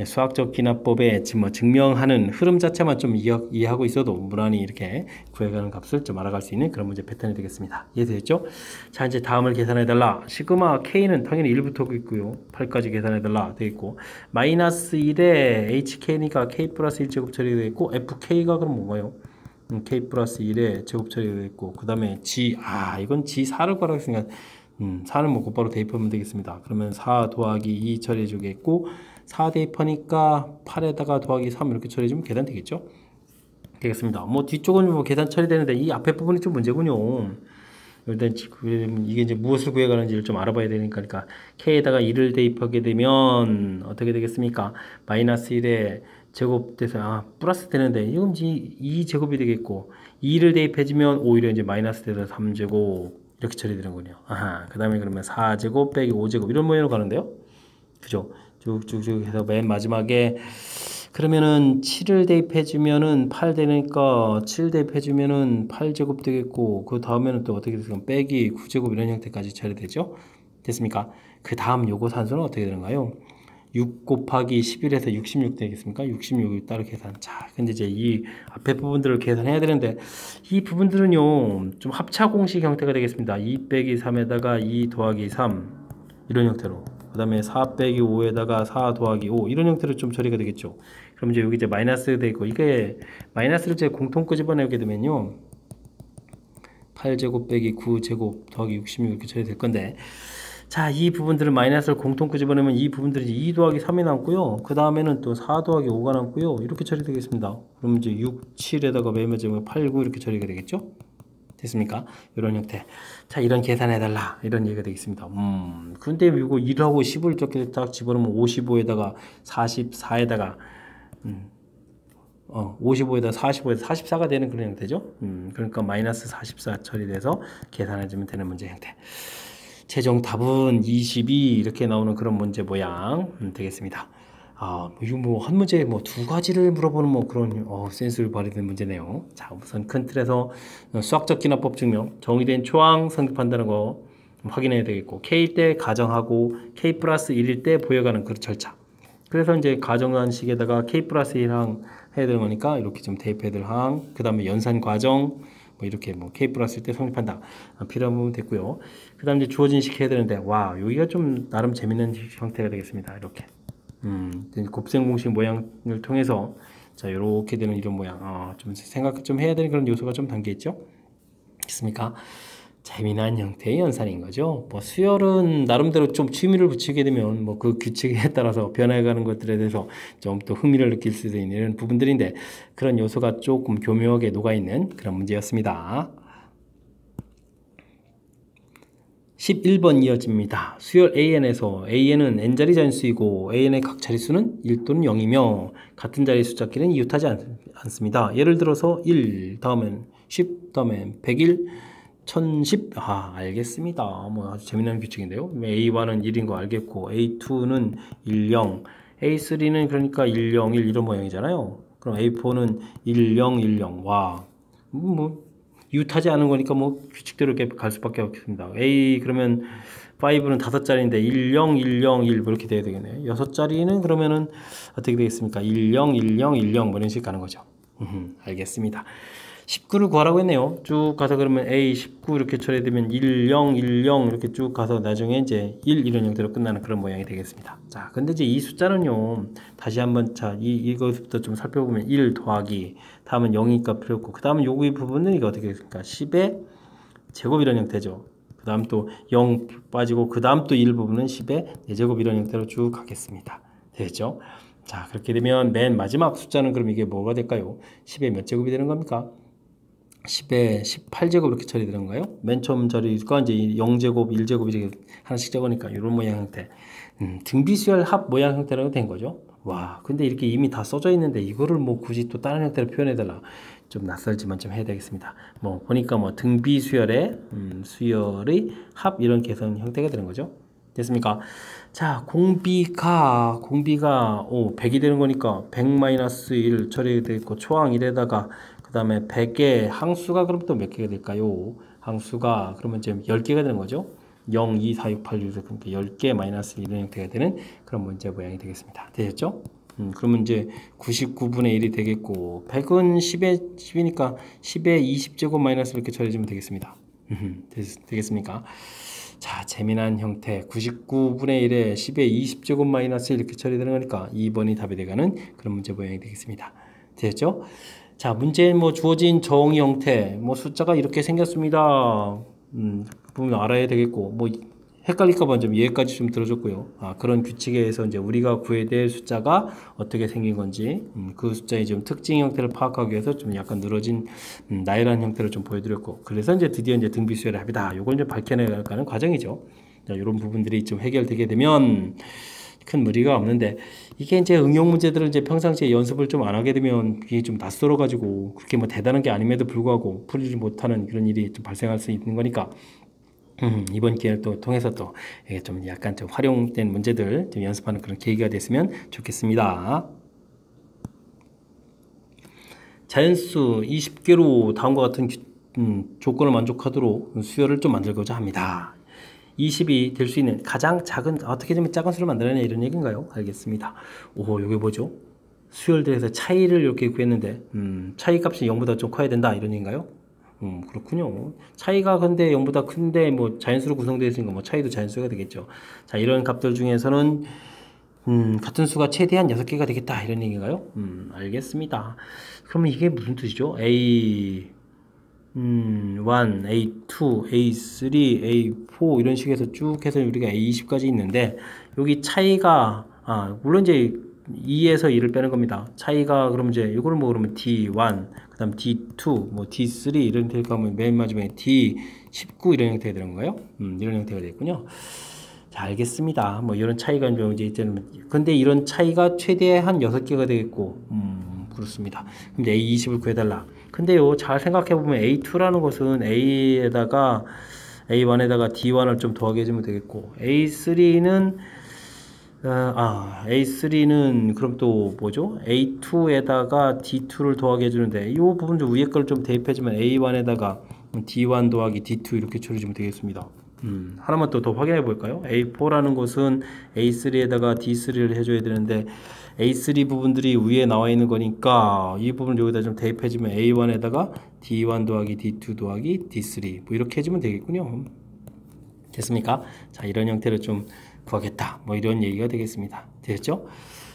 수학적 기납법에 지금 증명하는 흐름 자체만 좀 이해하고 있어도 무난히 이렇게 구해가는 값을 좀 알아갈 수 있는 그런 문제 패턴이 되겠습니다. 이해되셨죠? 자, 이제 다음을 계산해달라. 시그마 K는 당연히 1부터 있고요. 8까지 계산해달라 되겠고 마이너스 1에 HK니까 K 플러스 1제곱 처리되어 있고 FK가 그럼 뭔가요? K 플러스 1에 제곱 처리되어 있고 그 다음에 G, 이건 G4를 구하라고 했으니까 4는 뭐 곧바로 대입하면 되겠습니다. 그러면 4 더하기 2 처리해 주겠고 4 대입하니까 8에다가 더하기 3 이렇게 처리해주면 계산 되겠죠? 되겠습니다. 뭐 뒤쪽은 뭐 계산 처리되는데 이 앞에 부분이 좀 문제군요. 일단 이게 이제 무엇을 구해가는지를 좀 알아봐야 되니까 그러니까 K에다가 2를 대입하게 되면 어떻게 되겠습니까? 마이너스 1에 제곱돼서 플러스 되는데 이건 2제곱이 되겠고 2를 대입해주면 오히려 이제 마이너스 돼서 3제곱 이렇게 처리되는군요. 그 다음에 그러면 4제곱 빼기 5제곱 이런 모양으로 가는데요. 그죠? 쭉쭉쭉 해서 맨 마지막에 그러면은 7을 대입해주면은 8 되니까 7 대입해주면은 8제곱 되겠고 그 다음에는 또 어떻게 되겠습니까? 빼기 9제곱 이런 형태까지 처리되죠? 됐습니까? 그 다음 요거 산수는 어떻게 되는가요? 6 곱하기 11에서 66 되겠습니까? 66을 따로 계산. 자, 근데 이제 이 앞에 부분들을 계산해야 되는데 이 부분들은요 좀 합차 공식 형태가 되겠습니다. 2 빼기 3에다가 2 더하기 3 이런 형태로, 그 다음에 4 빼기 5에다가 4 더하기 5 이런 형태로 좀 처리가 되겠죠. 그럼 이제 여기 이제 마이너스 되고, 이게 마이너스를 이제 공통 끄집어내게 되면요 8제곱 빼기 9제곱 더하기 66 이렇게 처리될 건데, 자, 이 부분들을 마이너스를 공통 끄집어내면 이 부분들이 2 더하기 3이 남고요. 그 다음에는 또 4 더하기 5가 남고요. 이렇게 처리되겠습니다. 그럼 이제 6, 7에다가 매매점을 8, 9 이렇게 처리가 되겠죠? 됐습니까? 이런 형태. 자, 이런 계산해달라. 이런 얘기가 되겠습니다. 근데 이거 1하고 10을 이렇게 딱 집어넣으면 55에다가 44에다가, 55에다 45에다 44가 되는 그런 형태죠. 그러니까 마이너스 44 처리돼서 계산해주면 되는 문제 형태. 최종 답은 22 이렇게 나오는 그런 문제 모양 되겠습니다. 이거 뭐 한 문제에 뭐 두 가지를 물어보는 뭐 그런 센스를 발휘된 문제네요. 자, 우선 큰 틀에서 수학적 기납법 증명, 정의된 초항 성립한다는 거 확인해야 되겠고, K 때 가정하고 K 플러스 1일 때 보여가는 그 절차. 그래서 이제 가정한 식에다가 K 플러스 1항 해야 되는 거니까 이렇게 좀 대입해야 될 항, 그 다음에 연산 과정, 뭐 이렇게 뭐 K 플러스 때 성립한다. 필요한 부분 됐고요. 그 다음 이제 주어진 식 해야 되는데, 와, 여기가 좀 나름 재밌는 형태가 되겠습니다. 이렇게. 곱셈 공식 모양을 통해서 자, 이렇게 되는 이런 모양. 좀 생각 좀 해야 되는 그런 요소가 좀 담겨 있죠. 있습니까? 재미난 형태의 연산인 거죠. 뭐 수열은 나름대로 좀 취미를 붙이게 되면 뭐 그 규칙에 따라서 변해가는 것들에 대해서 좀 또 흥미를 느낄 수도 있는 이런 부분들인데, 그런 요소가 조금 교묘하게 녹아있는 그런 문제였습니다. 11번 이어집니다. 수열 AN에서 AN은 n자리 자연수이고 AN의 각 자릿수는 1 또는 0이며 같은 자리 숫자끼리는 이웃하지 않습니다. 예를 들어서 1, 다음엔 10, 다음엔 101, 1010. 알겠습니다. 뭐 아주 재미난 규칙인데요. A1은 1인 거 알겠고, A2는 10, A3는 그러니까 101 이런 모양이잖아요. 그럼 A4는 10, 10. 와, 뭐 이웃하지 않은 거니까 뭐 규칙대로 이렇게 갈 수밖에 없습니다. A 그러면 5는 5자리인데 10, 101 이렇게 돼야 되겠네요. 6자리는 그러면은 어떻게 되겠습니까? 10, 10, 10 뭐 이런 식으로 가는 거죠. 알겠습니다. 19를 구하라고 했네요. 쭉 가서 그러면 A 19 이렇게 처리되면 10, 10 이렇게 쭉 가서 나중에 이제 1 이런 형태로 끝나는 그런 모양이 되겠습니다. 자, 근데 이제 이 숫자는요, 다시 한번 자, 이것부터 좀 살펴보면 1 더하기, 다음은 0이니까 필요 없고, 그 다음은 여기 부분은 이게 어떻게 됐습니까? 10의 제곱 이런 형태죠. 그 다음 또 0 빠지고, 그 다음 또 1 부분은 10의 4제곱 이런 형태로 쭉 가겠습니다. 되겠죠? 자, 그렇게 되면 맨 마지막 숫자는 그럼 이게 뭐가 될까요? 10의 몇 제곱이 되는 겁니까? 10에 18제곱 이렇게 처리되는 거예요. 맨 처음 자리가 이제 0제곱, 1제곱 이렇게 하나씩 적으니까 이런 모양 형태. 등비수열 합 모양 형태라고 된 거죠. 와, 근데 이렇게 이미 다 써져 있는데 이거를 뭐 굳이 또 다른 형태로 표현해달라. 좀 낯설지만 좀 해야 되겠습니다. 뭐 보니까 뭐 등비수열의 수열의 합 이런 계산 형태가 되는 거죠. 됐습니까? 자, 공비가 100이 되는 거니까 100-1 처리되고 초항 1에다가 그 다음에 100의 항수가 그럼 또 몇 개가 될까요? 항수가 그러면 이제 10개가 되는 거죠. 0, 2, 4, 6, 8, 6, 그러니까 10개 마이너스 1의 형태가 되는 그런 문제 모양이 되겠습니다. 되셨죠? 그러면 이제 99분의 1이 되겠고, 100은 10의 10이니까 10의 20제곱 마이너스 이렇게 처리해주면 되겠습니다. 되겠습니까? 자, 재미난 형태 99분의 1에 10의 20제곱 마이너스 이렇게 처리되는 거니까 2번이 답이 되가는 그런 문제 모양이 되겠습니다. 되셨죠? 자, 문제에 뭐 주어진 정의 형태, 뭐 숫자가 이렇게 생겼습니다. 보면 알아야 되겠고, 뭐 헷갈릴까봐 좀 예까지 좀 들어줬고요. 그런 규칙에 의해서 이제 우리가 구해야 될 숫자가 어떻게 생긴 건지, 그 숫자의 좀 특징 형태를 파악하기 위해서 좀 약간 늘어진 나열한 형태를 좀 보여드렸고, 그래서 이제 드디어 이제 등비수열의 합이다. 요걸 이제 밝혀내가는 과정이죠. 자, 이런 부분들이 좀 해결되게 되면 큰 무리가 없는데, 이게 이제 응용 문제들을 이제 평상시에 연습을 좀 안 하게 되면 이게 좀 낯설어 가지고 그렇게 뭐 대단한 게 아님에도 불구하고 풀리지 못하는 그런 일이 좀 발생할 수 있는 거니까, 이번 기회를 또 통해서 또 이게 좀 약간 좀 활용된 문제들 좀 연습하는 그런 계기가 됐으면 좋겠습니다. 자연수 20개로 다음과 같은 조건을 만족하도록 수열을 좀 만들고자 합니다. 20이 될 수 있는 가장 작은, 어떻게 좀 작은 수를 만들어내냐 이런 얘기인가요? 알겠습니다. 오, 요게 뭐죠? 수열들에서 차이를 이렇게 구했는데 차이 값이 0보다 좀 커야 된다 이런 얘기인가요? 그렇군요. 차이가 근데 0보다 큰데 뭐 자연수로 구성되어 있으니까 뭐 차이도 자연수가 되겠죠. 자, 이런 값들 중에서는 같은 수가 최대한 6개가 되겠다 이런 얘기인가요? 알겠습니다. 그러면 이게 무슨 뜻이죠? A 1, A2, A3, A4 이런 식에서 쭉 해서 우리가 A20까지 있는데 여기 차이가 물론 이제 2에서 2를 빼는 겁니다. 차이가 그러면 이제 이거를 뭐 그러면 D1, 그다음 D2, 뭐 D3 이런 형태가 하면 맨 마지막에 D19 이런 형태가 되는 거예요. 이런 형태가 되겠군요. 자, 알겠습니다. 뭐 이런 차이가 이제 있잖아요. 근데 이런 차이가 최대한 6개가 되겠고, 그렇습니다. 그럼 이제 A20을 구해달라. 근데요, 잘 생각해보면 A2라는 것은 A에다가 A1에다가 D1을 좀 더하게 해주면 되겠고, A3는 그럼 또 뭐죠? A2에다가 D2를 더하게 해주는데 이 부분 좀 위에 걸 좀 대입해주면 A1에다가 D1 더하기 D2 이렇게 처리해주면 되겠습니다. 하나만 또 더 확인해 볼까요? A4라는 것은 A3에다가 D3를 해줘야 되는데 A3 부분들이 위에 나와 있는 거니까 이 부분을 여기다 좀 대입해주면 A1에다가 D1 더하기 D2 더하기 D3 뭐 이렇게 해주면 되겠군요. 됐습니까? 자, 이런 형태를 좀 구하겠다 뭐 이런 얘기가 되겠습니다. 됐죠?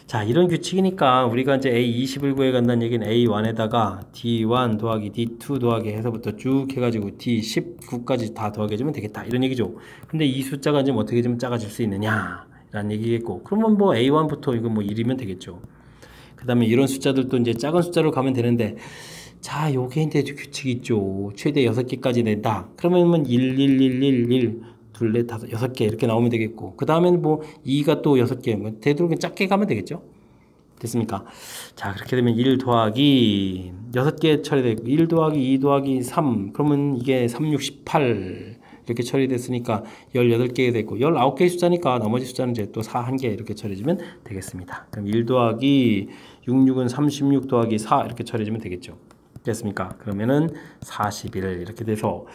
자, 이런 규칙이니까 우리가 이제 A20을 구해 간다는 얘기는 A1에다가 D1 더하기 D2 더하기 해서부터 쭉 해가지고 D19까지 다 더하게 해주면 되겠다 이런 얘기죠. 근데 이 숫자가 좀 어떻게 좀 작아질 수 있느냐 라는 얘기겠고, 그러면 뭐 A1부터 이거 뭐 1이면 되겠죠. 그 다음에 이런 숫자들도 이제 작은 숫자로 가면 되는데, 자, 요게 이제 규칙이 있죠. 최대 6개까지 낸다. 그러면 1, 1, 1, 1, 1, 둘, 넷, 다섯, 6개 이렇게 나오면 되겠고, 그 다음에는 뭐 2가 또 6개, 뭐 되도록 작게 가면 되겠죠. 됐습니까? 자, 그렇게 되면 1 더하기 6개 처리되고 1 더하기 2 더하기 3, 그러면 이게 3, 6, 18 이렇게 처리됐으니까 18개 됐고 19개의 숫자니까 나머지 숫자는 이제 또 4, 1개 이렇게 처리해주면 되겠습니다. 그럼 1 더하기 6, 6은 36 더하기 4 이렇게 처리해주면 되겠죠. 됐습니까? 그러면은 41 이렇게 돼서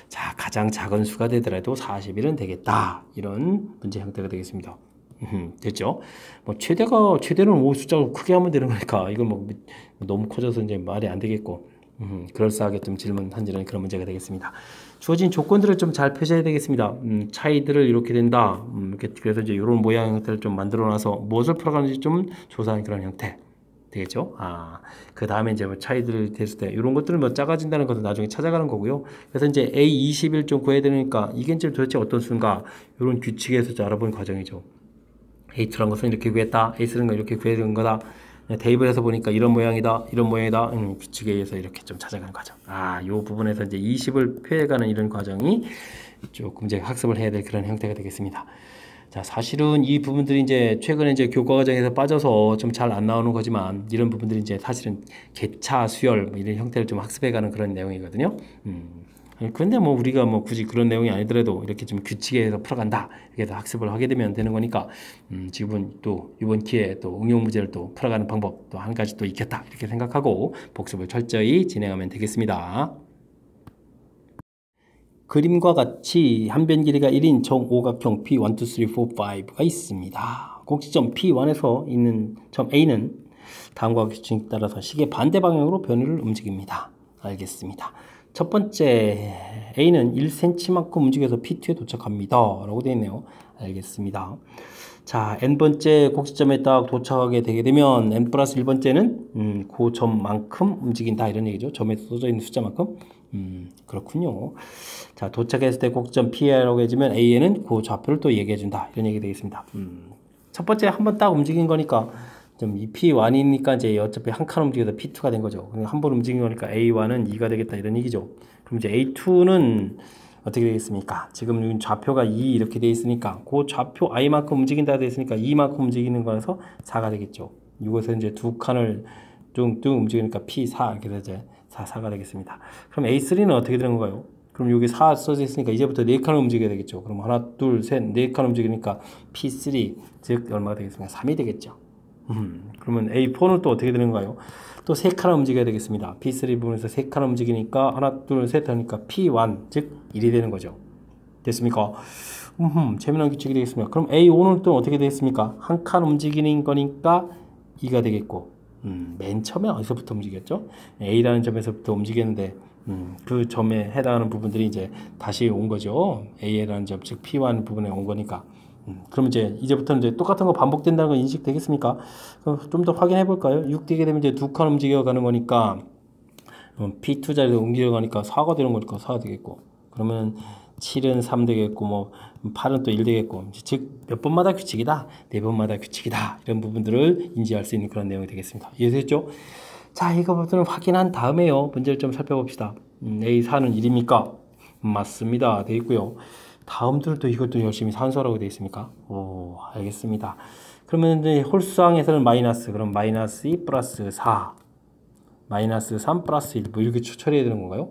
자, 가장 작은 수가 되더라도 41은 되겠다. 이런 문제 형태가 되겠습니다. 됐죠? 뭐 최대는 5 숫자를 크게 하면 되는 거니까 이건 뭐 너무 커져서 이제 말이 안 되겠고, 그럴싸하게 좀 질문한지는 그런 문제가 되겠습니다. 주어진 조건들을 좀 잘 펴셔야 되겠습니다. 차이들을 이렇게 된다. 이렇게 그래서 이제 이런 모양 형태를 좀 만들어 놔서 무엇을 풀어가는지 좀 조사하는 그런 형태. 되겠죠? 그 다음에 이제 뭐 차이들 됐을 때 이런 것들은 뭐 작아진다는 것은 나중에 찾아가는 거고요. 그래서 이제 A21 좀 구해야 되니까 이게 이제 도대체 어떤 수인가 이런 규칙에서 알아보는 과정이죠. A2란 것은 이렇게 구했다. A3는 이렇게 구해야 되는 거다. 대입을 해서 보니까 이런 모양이다. 이런 모양이다. 규칙에 의해서 이렇게 좀 찾아가는 과정. 이 부분에서 이제 20을 표해가는 이런 과정이 조금 이제 학습을 해야 될 그런 형태가 되겠습니다. 자, 사실은 이 부분들이 이제 최근에 이제 교과 과정에서 빠져서 좀 잘 안 나오는 거지만 이런 부분들이 이제 사실은 개차, 수열 뭐 이런 형태를 좀 학습해가는 그런 내용이거든요. 근데 뭐 우리가 뭐 굳이 그런 내용이 아니더라도 이렇게 좀 규칙에서 풀어간다 이렇게 해서 학습을 하게 되면 되는 거니까 지금 또 이번 기회에 또 응용 문제를 또 풀어가는 방법 또 한 가지 또 있겠다 이렇게 생각하고 복습을 철저히 진행하면 되겠습니다. 그림과 같이 한 변 길이가 1인 정오각형 P1, 2, 3, 4, 5가 있습니다. 곡지점 P1에서 있는 점 A는 다음과 규칙에 따라서 시계 반대 방향으로 변을 움직입니다. 알겠습니다. 첫 번째 A는 1cm만큼 움직여서 P2에 도착합니다. 라고 되어 있네요. 알겠습니다. 자, n번째 곡지점에 딱 도착하게 되게 되면 n 플러스 1번째는 그 점만큼 움직인다 이런 얘기죠. 점에 써져 있는 숫자만큼. 그렇군요. 자, 도착했을 때 곡점 P라고 해주면 A에는 그 좌표를 또 얘기해 준다 이런 얘기 되겠습니다. 첫 번째 한번 딱 움직인 거니까 좀 이 P1이니까 이제 어차피 한 칸 움직여서 P2가 된 거죠. 한 번 움직인 거니까 A1은 2가 되겠다 이런 얘기죠. 그럼 이제 A2는 어떻게 되겠습니까? 지금 좌표가 2 이렇게 돼 있으니까 그 좌표 I만큼 움직인다 돼 있으니까 2만큼 움직이는 거라서 4가 되겠죠. 이곳에 이제 두 칸을 뚱뚱 움직이니까 P4 이렇게 돼서 이제 4가 되겠습니다. 그럼 A3는 어떻게 되는 건가요? 그럼 여기 4 써져 있으니까 이제부터 4칸을 움직여야 되겠죠. 그럼 하나, 둘, 셋, 4칸 움직이니까 P3, 즉 얼마가 되겠습니까? 3이 되겠죠. 그러면 A4는 또 어떻게 되는가요? 또 3칸을 움직여야 되겠습니다. P3 부분에서 3칸을 움직이니까 하나, 둘, 셋 하니까 P1, 즉 1이 되는 거죠. 됐습니까? 재미난 규칙이 되겠습니다. 그럼 A5는 또 어떻게 되겠습니까? 한 칸 움직이는 거니까 2가 되겠고, 맨 처음에 어디서부터 움직였죠? A라는 점에서부터 움직였는데, 그 점에 해당하는 부분들이 이제 다시 온 거죠. A라는 점, 즉 P1 부분에 온 거니까. 그럼 이제부터는 이제 똑같은 거 반복된다는 거 인식되겠습니까? 좀 더 확인해 볼까요? 6 되게 되면 이제 2칸 움직여가는 거니까, P2 자리로 옮겨가니까 4가 되는 거니까 4가 되겠고, 그러면 7은 3 되겠고, 뭐 8은 또 1 되겠고, 즉 몇 번마다 규칙이다, 4번마다 규칙이다, 이런 부분들을 인지할 수 있는 그런 내용이 되겠습니다. 이해되셨죠? 자, 이거부터는 확인한 다음에요, 문제를 좀 살펴봅시다. A4는 1입니까? 맞습니다. 되어 있고요. 다음들도 이것도 열심히 산수하라고 되어 있습니까? 오, 알겠습니다. 그러면 이제 홀수항에서는 마이너스, 그럼 마이너스 2 플러스 4, 마이너스 3 플러스 1, 뭐 이렇게 처리해야 되는 건가요?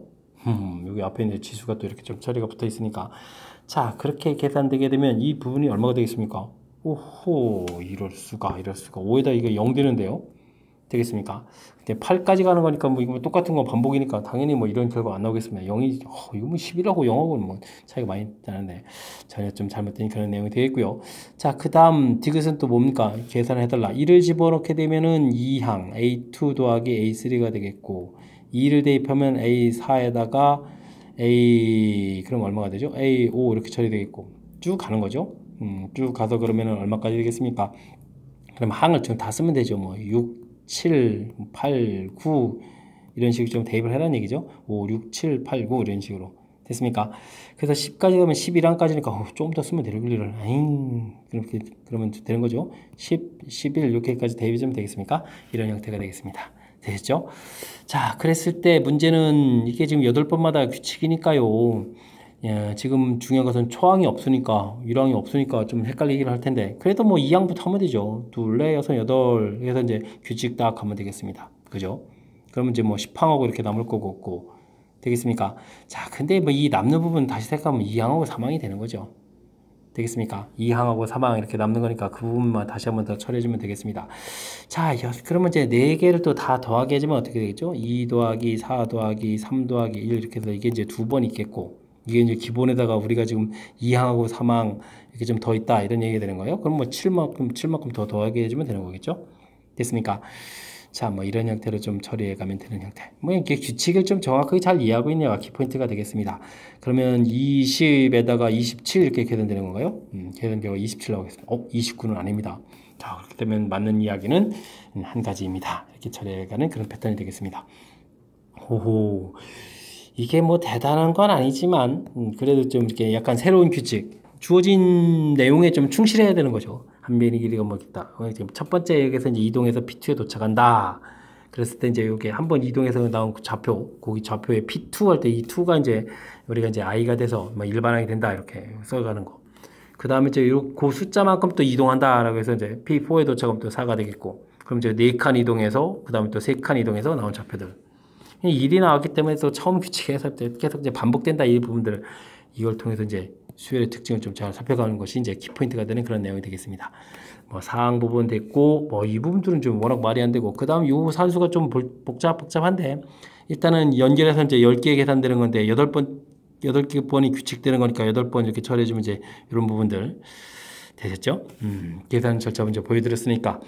여기 앞에 있는 지수가 또 이렇게 좀 처리가 붙어 있으니까, 자, 그렇게 계산되게 되면 이 부분이 얼마가 되겠습니까? 오호, 이럴 수가. 5에다 이거 0 되는데요? 되겠습니까? 근데 8까지 가는 거니까 뭐 이거 똑같은 거 반복이니까 당연히 뭐 이런 결과 안 나오겠습니다. 0이, 이거 뭐 11하고 0하고는 뭐 차이가 많이 나는데 전혀 좀 잘못된 그런 내용이 되겠고요. 자, 그 다음 디귿은 또 뭡니까? 계산을 해달라. 2를 집어넣게 되면은 2항 A2 더하기 A3가 되겠고, 2를 대입하면 A4에다가 그럼 얼마가 되죠? A5 이렇게 처리되겠고, 쭉 가는 거죠. 쭉 가서 그러면은 얼마까지 되겠습니까? 그럼 항을 좀 다 쓰면 되죠. 뭐 6, 7, 8, 9 이런 식으로 좀 대입을 해라는 얘기죠. 5, 6, 7, 8, 9 이런 식으로. 됐습니까? 그래서 10까지 가면 11항까지니까 좀 더 쓰면 되는 그렇게 그러면 되는 거죠. 10, 11 이렇게까지 대입이 좀 되겠습니까? 이런 형태가 되겠습니다. 되셨죠? 자, 그랬을 때 문제는 이게 지금 8번마다 규칙이니까요. 예, 지금 중요한 것은 초항이 없으니까, 1항이 없으니까 좀 헷갈리긴 할 텐데, 그래도 뭐 2항부터 하면 되죠. 둘, 넷, 여섯, 여덟 해서 이제 규칙 딱 하면 되겠습니다. 그죠? 그러면 이제 뭐 10항하고 이렇게 남을 거고 없고 되겠습니까? 자, 근데 뭐 이 남는 부분 다시 생각하면 2항하고 3항이 되는 거죠. 되겠습니까? 2항하고 3항 이렇게 남는 거니까 그 부분만 다시 한번 더 처리해주면 되겠습니다. 자, 그러면 이제 4개를 또 다 더하기 해주면 어떻게 되겠죠? 2 더하기 4 더하기 3 더하기 1 이렇게 해서 이게 이제 2번 있겠고, 이게 이제 기본에다가 우리가 지금 2항하고 3항 이렇게 좀 더 있다 이런 얘기가 되는 거예요. 그럼 뭐 7만큼 더 더하기 해주면 되는 거겠죠? 됐습니까? 자, 뭐 이런 형태로 좀 처리해 가면 되는 형태. 뭐 이렇게 규칙을 좀 정확하게 잘 이해하고 있냐가 키포인트가 되겠습니다. 그러면 20에다가 27 이렇게 계산되는 건가요? 계산되고 27 나오겠습니다. 29는 아닙니다. 자, 그렇게 되면 맞는 이야기는 한 가지입니다. 이렇게 처리해 가는 그런 패턴이 되겠습니다. 호호. 이게 뭐 대단한 건 아니지만 그래도 좀 이렇게 약간 새로운 규칙, 주어진 내용에 좀 충실해야 되는 거죠. 한 변의 길이가 뭐 있다. 첫 번째 여기서 이제 이동해서 P2에 도착한다. 그랬을 때 이제 이게 한번 이동해서 나온 그 좌표, 거기 좌표에 P2 할 때 이 2가 이제 우리가 이제 I가 돼서 뭐 일반항이 된다 이렇게 써가는 거. 그 다음에 이제 그 숫자만큼 또 이동한다라고 해서 이제 P4에 도착하면 또 4가 되겠고, 그럼 이제 4칸 이동해서 그 다음에 또 3칸 이동해서 나온 좌표들. 일이 나왔기 때문에 또 처음 규칙에서 계속 이제 반복된다 이 부분들을 이걸 통해서 이제 수열의 특징을 좀 잘 살펴가는 것이 이제 키포인트가 되는 그런 내용이 되겠습니다. 뭐 사항 부분 됐고, 뭐 이 부분들은 좀 워낙 말이 안 되고, 그 다음 요 산수가 좀 복잡한데, 일단은 연결해서 이제 10개 계산되는 건데, 8개 번이 규칙되는 거니까 8번 이렇게 처리해주면 이제 이런 부분들 되셨죠? 계산 절차 문제 보여드렸으니까,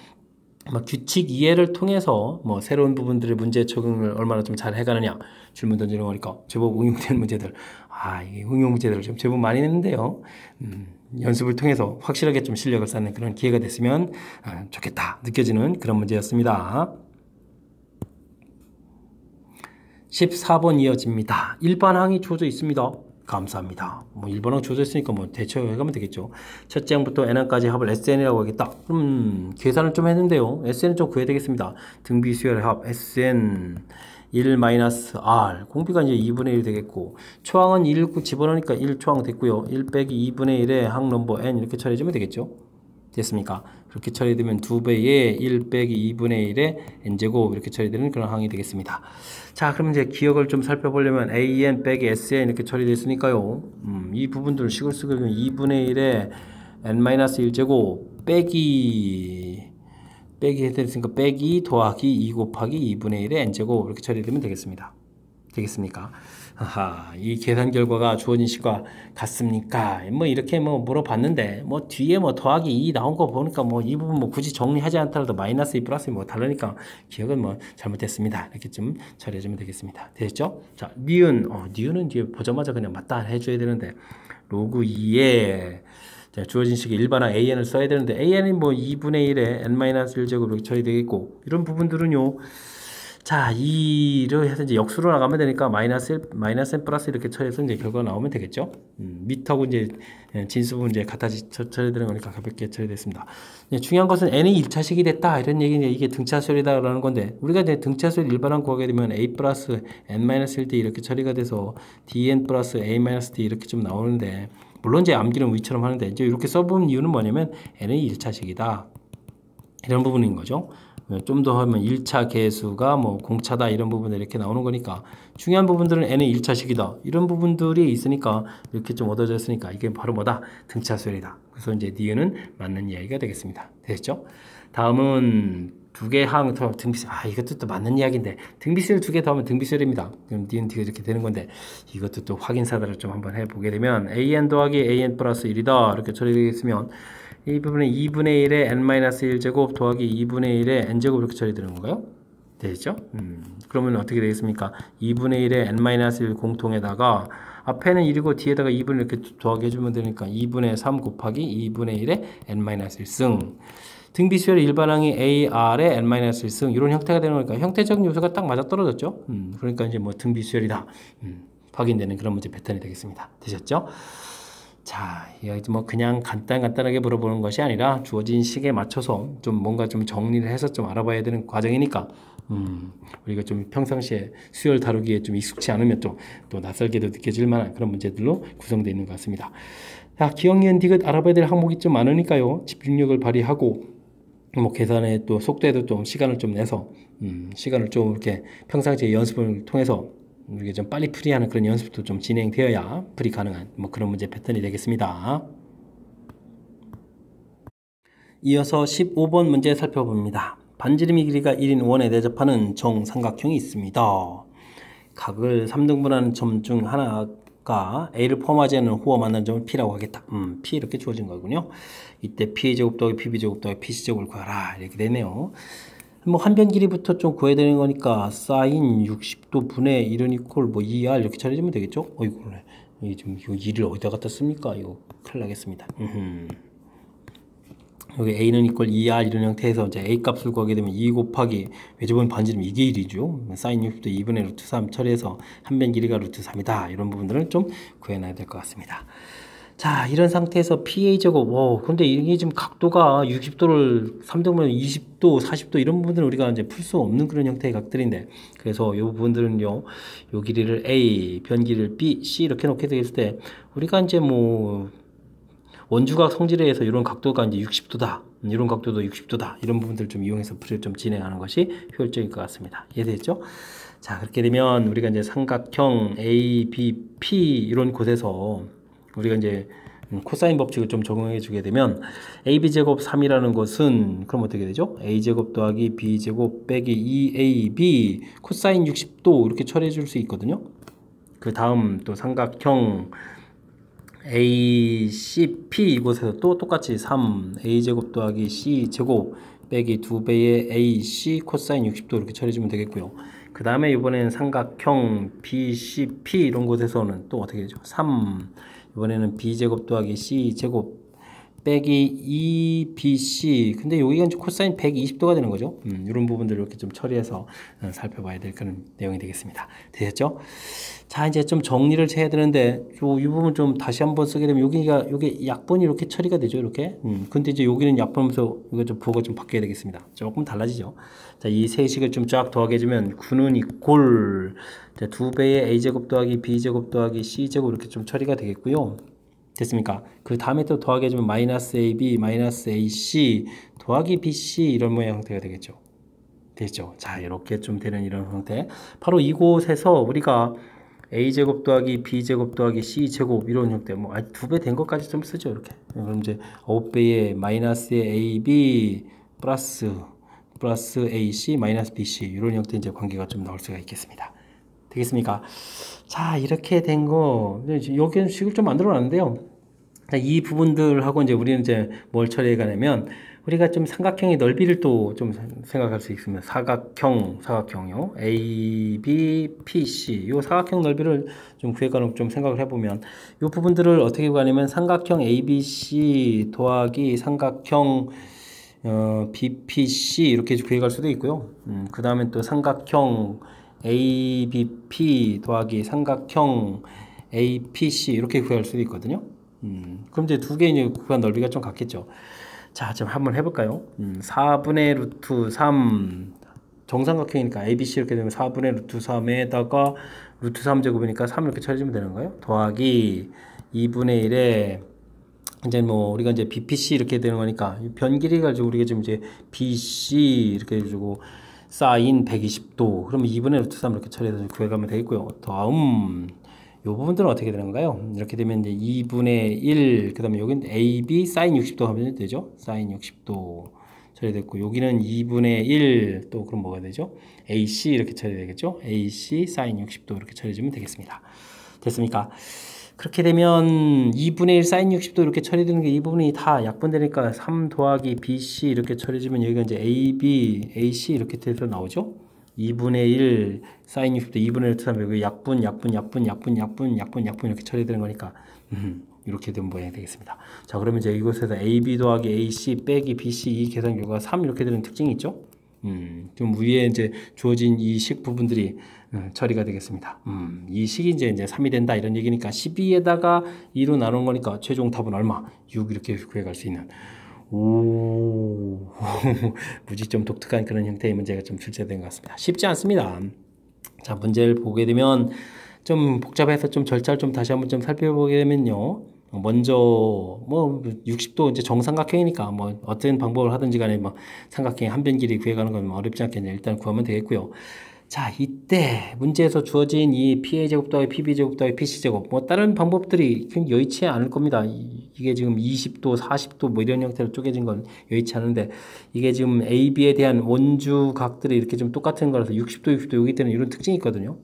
규칙 이해를 통해서 뭐 새로운 부분들의 문제 적응을 얼마나 좀 잘 해가느냐, 질문 던지는 거니까 제법 응용되는 문제들, 이게 응용 문제들을 좀 제법 많이 냈는데요. 연습을 통해서 확실하게 좀 실력을 쌓는 그런 기회가 됐으면 좋겠다 느껴지는 그런 문제였습니다. 14번 이어집니다. 일반항이 주어져 있습니다. 감사합니다. 뭐 1번항 주어져 있으니까 뭐 대처해가면 되겠죠. 첫째 항부터 n항까지 합을 SN이라고 하겠다. 계산을 좀 했는데요. SN은 좀 구해야 되겠습니다. 등비 수열의 합 SN 1-R 공비가 이제 2분의 1 되겠고, 초항은 1 집어넣으니까 1초항 됐고요. 1 빼기 2분의 1에 항 넘버 n 이렇게 처리해주면 되겠죠. 됐습니까? 그렇게 처리되면 2배의 1 빼기 2분의 1의 n제곱 이렇게 처리되는 그런 항이 되겠습니다. 자, 그럼 이제 기억을 좀 살펴보려면 an 빼기 sn 이렇게 처리됐으니까요. 이 부분들을 식을 쓰고 2분의 1의 n-1제곱 빼기 해야 되니까 빼기 더하기 2 곱하기 2분의 1의 n제곱 이렇게 처리되면 되겠습니다. 되겠습니까? 아하, 이 계산 결과가 주어진 식과 같습니까? 뭐 이렇게 뭐 물어봤는데 뭐 뒤에 뭐 더하기 2 나온 거 보니까 뭐 이 부분 뭐 굳이 정리하지 않더라도 마이너스 2 플러스 뭐 다르니까 기억은 뭐 잘못됐습니다. 이렇게 좀 처리해주면 되겠습니다. 됐죠? 자, 니은은 뒤에 보자마자 그냥 맞다 해줘야 되는데 로그 2에 주어진 식의 일반항 an을 써야 되는데 an이 뭐 2분의 1에 n-1제곱으로 처리되겠고 이런 부분들은요. 자, 2를 해서 이제 역수로 나가면 되니까 마이너스 n 플러스 이렇게 처리해서 이제 결과가 나오면 되겠죠. 밑하고 이제 진수분 이제 같이 처리되는 거니까 가볍게 처리됐습니다. 중요한 것은 n이 1차식이 됐다 이런 얘기는 이게 등차수열이다라는 건데 우리가 이제 등차수열 일반항 구하게 되면 a 플러스 n-1d 이렇게 처리가 돼서 dn 플러스 a-d 이렇게 좀 나오는데 물론 이제 암기는 위처럼 하는데 이제 이렇게 써본 이유는 뭐냐면 n이 1차식이다 이런 부분인 거죠. 좀 더 하면 1차 계수가 뭐 공차다 이런 부분들 이렇게 나오는 거니까 중요한 부분들은 n의 1차식이다 이런 부분들이 있으니까 이렇게 좀 얻어졌으니까 이게 바로 뭐다? 등차수열이다. 그래서 이제 니은은 맞는 이야기가 되겠습니다. 됐죠? 다음은 두 개 항 더 등비수열. 이것도 또 맞는 이야기인데 등비수열 2개 더하면 등비수열입니다. 그럼 니은 뒤가 이렇게 되는 건데 이것도 또 확인사다를 좀 한번 해보게 되면 an 더하기 an 플러스 1이다 이렇게 처리되겠으면 이 부분은 2분의 1의 n-1제곱 더하기 2분의 1의 n제곱 이렇게 처리되는 건가요? 되죠? 그러면 어떻게 되겠습니까? 2분의 1의 n-1 공통에다가 앞에는 1이고 뒤에다가 2분을 이렇게 더하게 해주면 되니까 2분의 3 곱하기 2분의 1의 n-1승 등비수열 일반항이 AR의 n-1승 이런 형태가 되는 거니까 형태적 요소가 딱 맞아떨어졌죠? 그러니까 이제 뭐 등비수열이다 확인되는 그런 문제 패턴이 되겠습니다. 되셨죠? 자, 이거 뭐 그냥 간단하게 물어보는 것이 아니라 주어진 식에 맞춰서 좀 뭔가 좀 정리를 해서 좀 알아봐야 되는 과정이니까 우리가 좀 평상시에 수열 다루기에 좀 익숙치 않으면 또 낯설게도 느껴질 만한 그런 문제들로 구성되어 있는 것 같습니다. 자, 기억, 니은, 디귿 알아봐야 될 항목이 좀 많으니까요. 집중력을 발휘하고 뭐 계산에 또 속도에도 좀 시간을 좀 내서 시간을 좀 이렇게 평상시에 연습을 통해서 이게 좀 빨리 풀이하는 그런 연습도 좀 진행되어야 풀이 가능한 뭐 그런 문제 패턴이 되겠습니다. 이어서 15번 문제 살펴봅니다. 반지름이 길이가 1인 원에 대접하는 정삼각형이 있습니다. 각을 3등분하는 점 중 하나가 A를 포함하지 않는 호와 만나는 점을 P라고 하겠다. P 이렇게 주어진 거군요. 이때 P의 제곱 더하기 PB 제곱 더하기 PC 제곱을 구하라 이렇게 되네요. 뭐 한 변 길이부터 좀 구해야 되는 거니까 사인 60도 분의 1은 이퀄 뭐 2R 이렇게 처리해주면 되겠죠? 어이구, 이 좀 요 2를 어디다 갖다 씁니까? 이거 큰일 나겠습니다. 여기 A는 이퀄 2R 이런 형태에서 이제 A 값을 구하게 되면 2 곱하기 외접은 반지름 이게 1이죠. 사인 60도 2분의 루트 3 처리해서 한 변 길이가 루트 3이다. 이런 부분들은 좀 구해놔야 될 것 같습니다. 자, 이런 상태에서 PA 제곱, 근데 이게 지금 각도가 60도를 3등분 20도, 40도 이런 부분들은 우리가 이제 풀 수 없는 그런 형태의 각들인데, 그래서 이 부분들은요, 요 길이를 A, 변 길이를 B, C 이렇게 놓게 되었을 때, 우리가 이제 뭐, 원주각 성질에 의해서 이런 각도가 이제 60도다, 이런 각도도 60도다, 이런 부분들 좀 이용해서 풀이를 좀 진행하는 것이 효율적일 것 같습니다. 이해되죠? 자, 그렇게 되면 우리가 이제 삼각형 A, B, P 이런 곳에서 우리가 이제 코사인 법칙을 좀 적용해 주게 되면 AB제곱 3이라는 것은 그럼 어떻게 되죠? A제곱 더하기 B제곱 빼기 2AB 코사인 60도 이렇게 처리해 줄 수 있거든요. 그 다음 또 삼각형 ACP 이곳에서 또 똑같이 3 A제곱 더하기 C제곱 빼기 2배의 AC 코사인 60도 이렇게 처리해 주면 되겠고요. 그 다음에 이번에는 삼각형 BCP 이런 곳에서는 또 어떻게 되죠? 3 이번에는 B제곱 더하기 C제곱 빼기 2BC 근데 여기가 이제 코사인 120도가 되는 거죠. 이런 부분들을 이렇게 좀 처리해서 살펴봐야 될 그런 내용이 되겠습니다. 되셨죠? 자, 이제 좀 정리를 해야 되는데 이 부분 좀 다시 한번 쓰게 되면 여기 약분이 이렇게 처리가 되죠. 이렇게. 근데 이제 여기는 약분하면서 이거 좀 부호가 좀 바뀌어야 되겠습니다. 조금 달라지죠. 자, 이 세 식을 좀 쫙 더하게 해주면 9는 이꼴 2배의 A제곱 더하기 B제곱 더하기 C제곱 이렇게 좀 처리가 되겠고요. 됐습니까? 그 다음에 또 더하기 해주면 마이너스 AB, 마이너스 AC, 더하기 BC 이런 모양 형태가 되겠죠. 되죠. 자, 이렇게 좀 되는 이런 형태. 바로 이곳에서 우리가 A제곱 더하기 B제곱 더하기 C제곱 이런 형태, 뭐, 2배 된 것까지 좀 쓰죠. 이렇게. 그럼 이제 9배의 마이너스의 AB 플러스 AC 마이너스 BC 이런 형태 이제 관계가 좀 나올 수가 있겠습니다. 되겠습니까? 자, 이렇게 된 거, 여기는 식을 좀 만들어 놨는데요. 이 부분들하고 이제 우리는 이제 뭘 처리해 가냐면, 우리가 좀 삼각형의 넓이를 또 좀 생각할 수 있습니다. 사각형요. A, B, P, C. 요 사각형 넓이를 좀 구해가는 좀 생각을 해보면, 요 부분들을 어떻게 구하냐면, 삼각형 ABC 더하기 삼각형 BPC 이렇게 구해갈 수도 있고요. 그 다음에 또 삼각형 ABP 더하기 삼각형 APC 이렇게 구할 수도 있거든요. 그럼 이제 두 개 이제 구간 넓이가 좀 같겠죠. 자, 좀 한번 해볼까요? 4분의 루트 3 정삼각형이니까 ABC 이렇게 되면 4분의 루트 3에다가 루트 3제곱이니까 3 이렇게 처리해주면 되는 거예요. 더하기 2분의 1에 이제 뭐 우리가 이제 BPC 이렇게 되는 거니까 변 길이 가지고 우리가 지금 이제 BC 이렇게 해주고 사인 120도 그러면 2분의 루트 3 이렇게 처리해서 구해가면 되겠고요. 다음 요 부분들은 어떻게 되는 건가요? 이렇게 되면 이제 2분의 1, 그 다음에 여기는 AB 사인 60도 하면 되죠? 사인 60도 처리됐고, 여기는 2분의 1, 또 그럼 뭐가 되죠? AC 이렇게 처리되겠죠? AC 사인 60도 이렇게 처리해주면 되겠습니다. 됐습니까? 그렇게 되면 2분의 1 사인 60도 이렇게 처리되는 게 이 부분이 다 약분되니까 3 더하기 BC 이렇게 처리해주면 여기가 이제 AB, AC 이렇게 돼서 나오죠? 2분의 1 사인 60도 2분의 1 투하면 여기 약분 이렇게 처리되는 거니까 이렇게 된 모양이 되겠습니다. 자, 그러면 이제 이곳에서 AB 더하기 AC 빼기 BC 이 계산 결과가 3 이렇게 되는 특징이 있죠. 좀 위에 이제 주어진 이 식 부분들이 처리가 되겠습니다. 이 식이 이제 3이 된다 이런 얘기니까 12에다가 2로 나눈 거니까 최종 답은 얼마? 6 이렇게 구해갈 수 있는. 오, 무지 좀 독특한 그런 형태의 문제가 좀 출제된 것 같습니다. 쉽지 않습니다. 자, 문제를 보게 되면 좀 복잡해서 좀 절차를 좀 다시 한번 좀 살펴보게 되면요. 먼저 뭐 60도 이제 정삼각형이니까 뭐 어떤 방법을 하든지 간에 뭐 삼각형의 한 변 길이 구해가는 건 어렵지 않겠냐. 일단 구하면 되겠고요. 자, 이때 문제에서 주어진 이 PA제곱 더하기 PB제곱 더하기 PC제곱 뭐 다른 방법들이 여의치 않을 겁니다. 이게 지금 20도, 40도 뭐 이런 형태로 쪼개진 건 여의치 않은데 이게 지금 AB에 대한 원주각들이 이렇게 좀 똑같은 거라서 60도, 60도 여기 때는 이런 특징이 있거든요.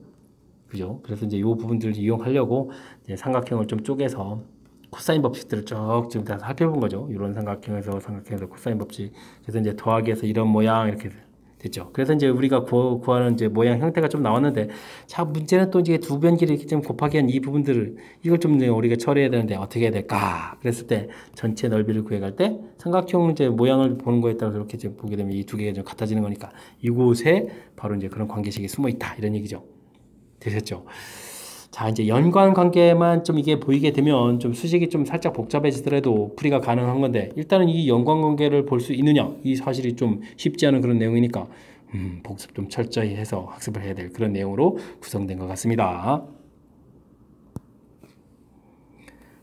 그죠? 그래서 이제 이 부분들을 이용하려고 이제 삼각형을 좀 쪼개서 코사인 법칙들을 쭉 지금 다 살펴본 거죠. 이런 삼각형에서 코사인 법칙. 그래서 이제 더하기해서 이런 모양 이렇게 됐죠. 그래서 이제 우리가 구하는 이제 모양 형태가 좀 나왔는데, 자, 문제는 또 이제 두 변기를 이렇게 좀 곱하기 한 이 부분들을 이걸 좀 우리가 처리해야 되는데 어떻게 해야 될까? 그랬을 때 전체 넓이를 구해갈 때 삼각형 이제 모양을 보는 거에 따라서 이렇게 이제 보게 되면 이 두 개가 좀 같아지는 거니까 이곳에 바로 이제 그런 관계식이 숨어 있다 이런 얘기죠. 되셨죠? 자, 이제 연관 관계만 좀 이게 보이게 되면 좀 수식이 좀 살짝 복잡해지더라도 풀이가 가능한 건데 일단은 이 연관 관계를 볼 수 있느냐 이 사실이 좀 쉽지 않은 그런 내용이니까 복습 좀 철저히 해서 학습을 해야 될 그런 내용으로 구성된 것 같습니다.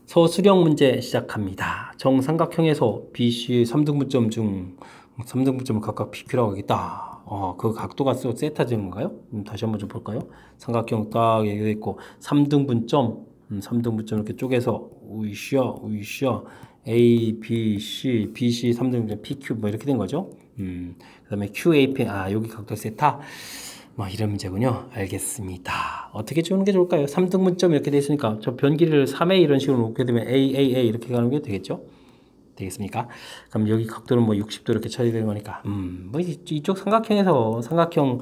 서술형 문제 시작합니다. 정삼각형에서 BC의 3등분점 중 3등분점을 각각 PQ라고 하겠다. 그 각도가 세타되는 건가요? 다시 한번 좀 볼까요? 삼각형 딱 얘기되어 있고 3등분점 3등분점 이렇게 쪼개서 우이셔 A, B, C, BC 3등분점 PQ 뭐 이렇게 된 거죠. 그 다음에 QAP 여기 각도 세타 뭐 이런 문제군요. 알겠습니다. 어떻게 주는 게 좋을까요? 3등분점 이렇게 돼 있으니까 저 변 길이를 3A 이런 식으로 놓게 되면 A 이렇게 가는 게 되겠죠? 되겠습니까? 그럼 여기 각도는 뭐 60도 이렇게 처리되는 거니까 뭐 이쪽 삼각형에서 삼각형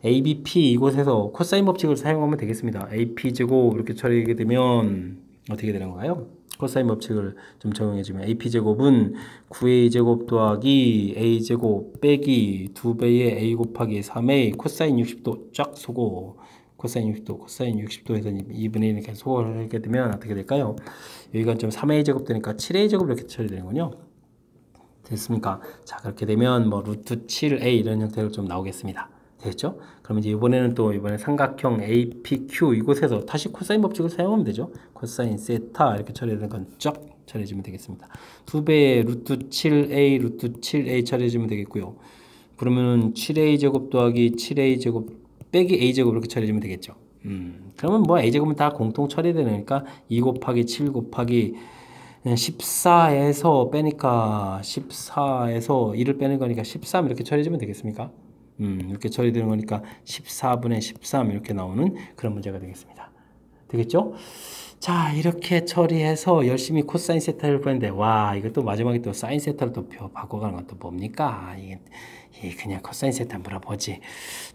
ABP 이곳에서 코사인 법칙을 사용하면 되겠습니다. AP제곱 이렇게 처리하게 되면 어떻게 되는 건가요? 코사인 법칙을 좀 적용해주면 AP제곱은 9A제곱 더하기 A제곱 빼기 2배의 A 곱하기 3A 코사인 60도 쫙 쏘고 코사인 60도에서 2분의 1 이렇게 소거를 하게 되면 어떻게 될까요? 여기가 좀 3a 제곱 되니까 7a 제곱 이렇게 처리되는군요. 됐습니까? 자, 그렇게 되면 뭐 루트 7a 이런 형태로 좀 나오겠습니다. 되겠죠? 그러면 이제 이번에 삼각형 APQ 이곳에서 다시 코사인 법칙을 사용하면 되죠. 코사인 세타 이렇게 처리되는 건 쫙 처리해주면 되겠습니다. 2배의 루트 7a 루트 7a 처리해주면 되겠고요. 그러면은 7a 제곱 더하기 7a 제곱 빼기 a 제곱 이렇게 처리해주면 되겠죠. 그러면 뭐 a 제곱은 다 공통 처리되니까 2 곱하기 7 곱하기 14에서 빼니까 14에서 1을 빼는 거니까 13 이렇게 처리해주면 되겠습니까? 이렇게 처리되는 거니까 14분의 13 이렇게 나오는 그런 문제가 되겠습니다. 되겠죠? 자, 이렇게 처리해서 열심히 코사인 세타를 구했는데, 와, 이것도 마지막에 또 사인 세타를 또 바꿔가는 건 또 뭡니까? 이게 그냥 코사인 세타 물어보지.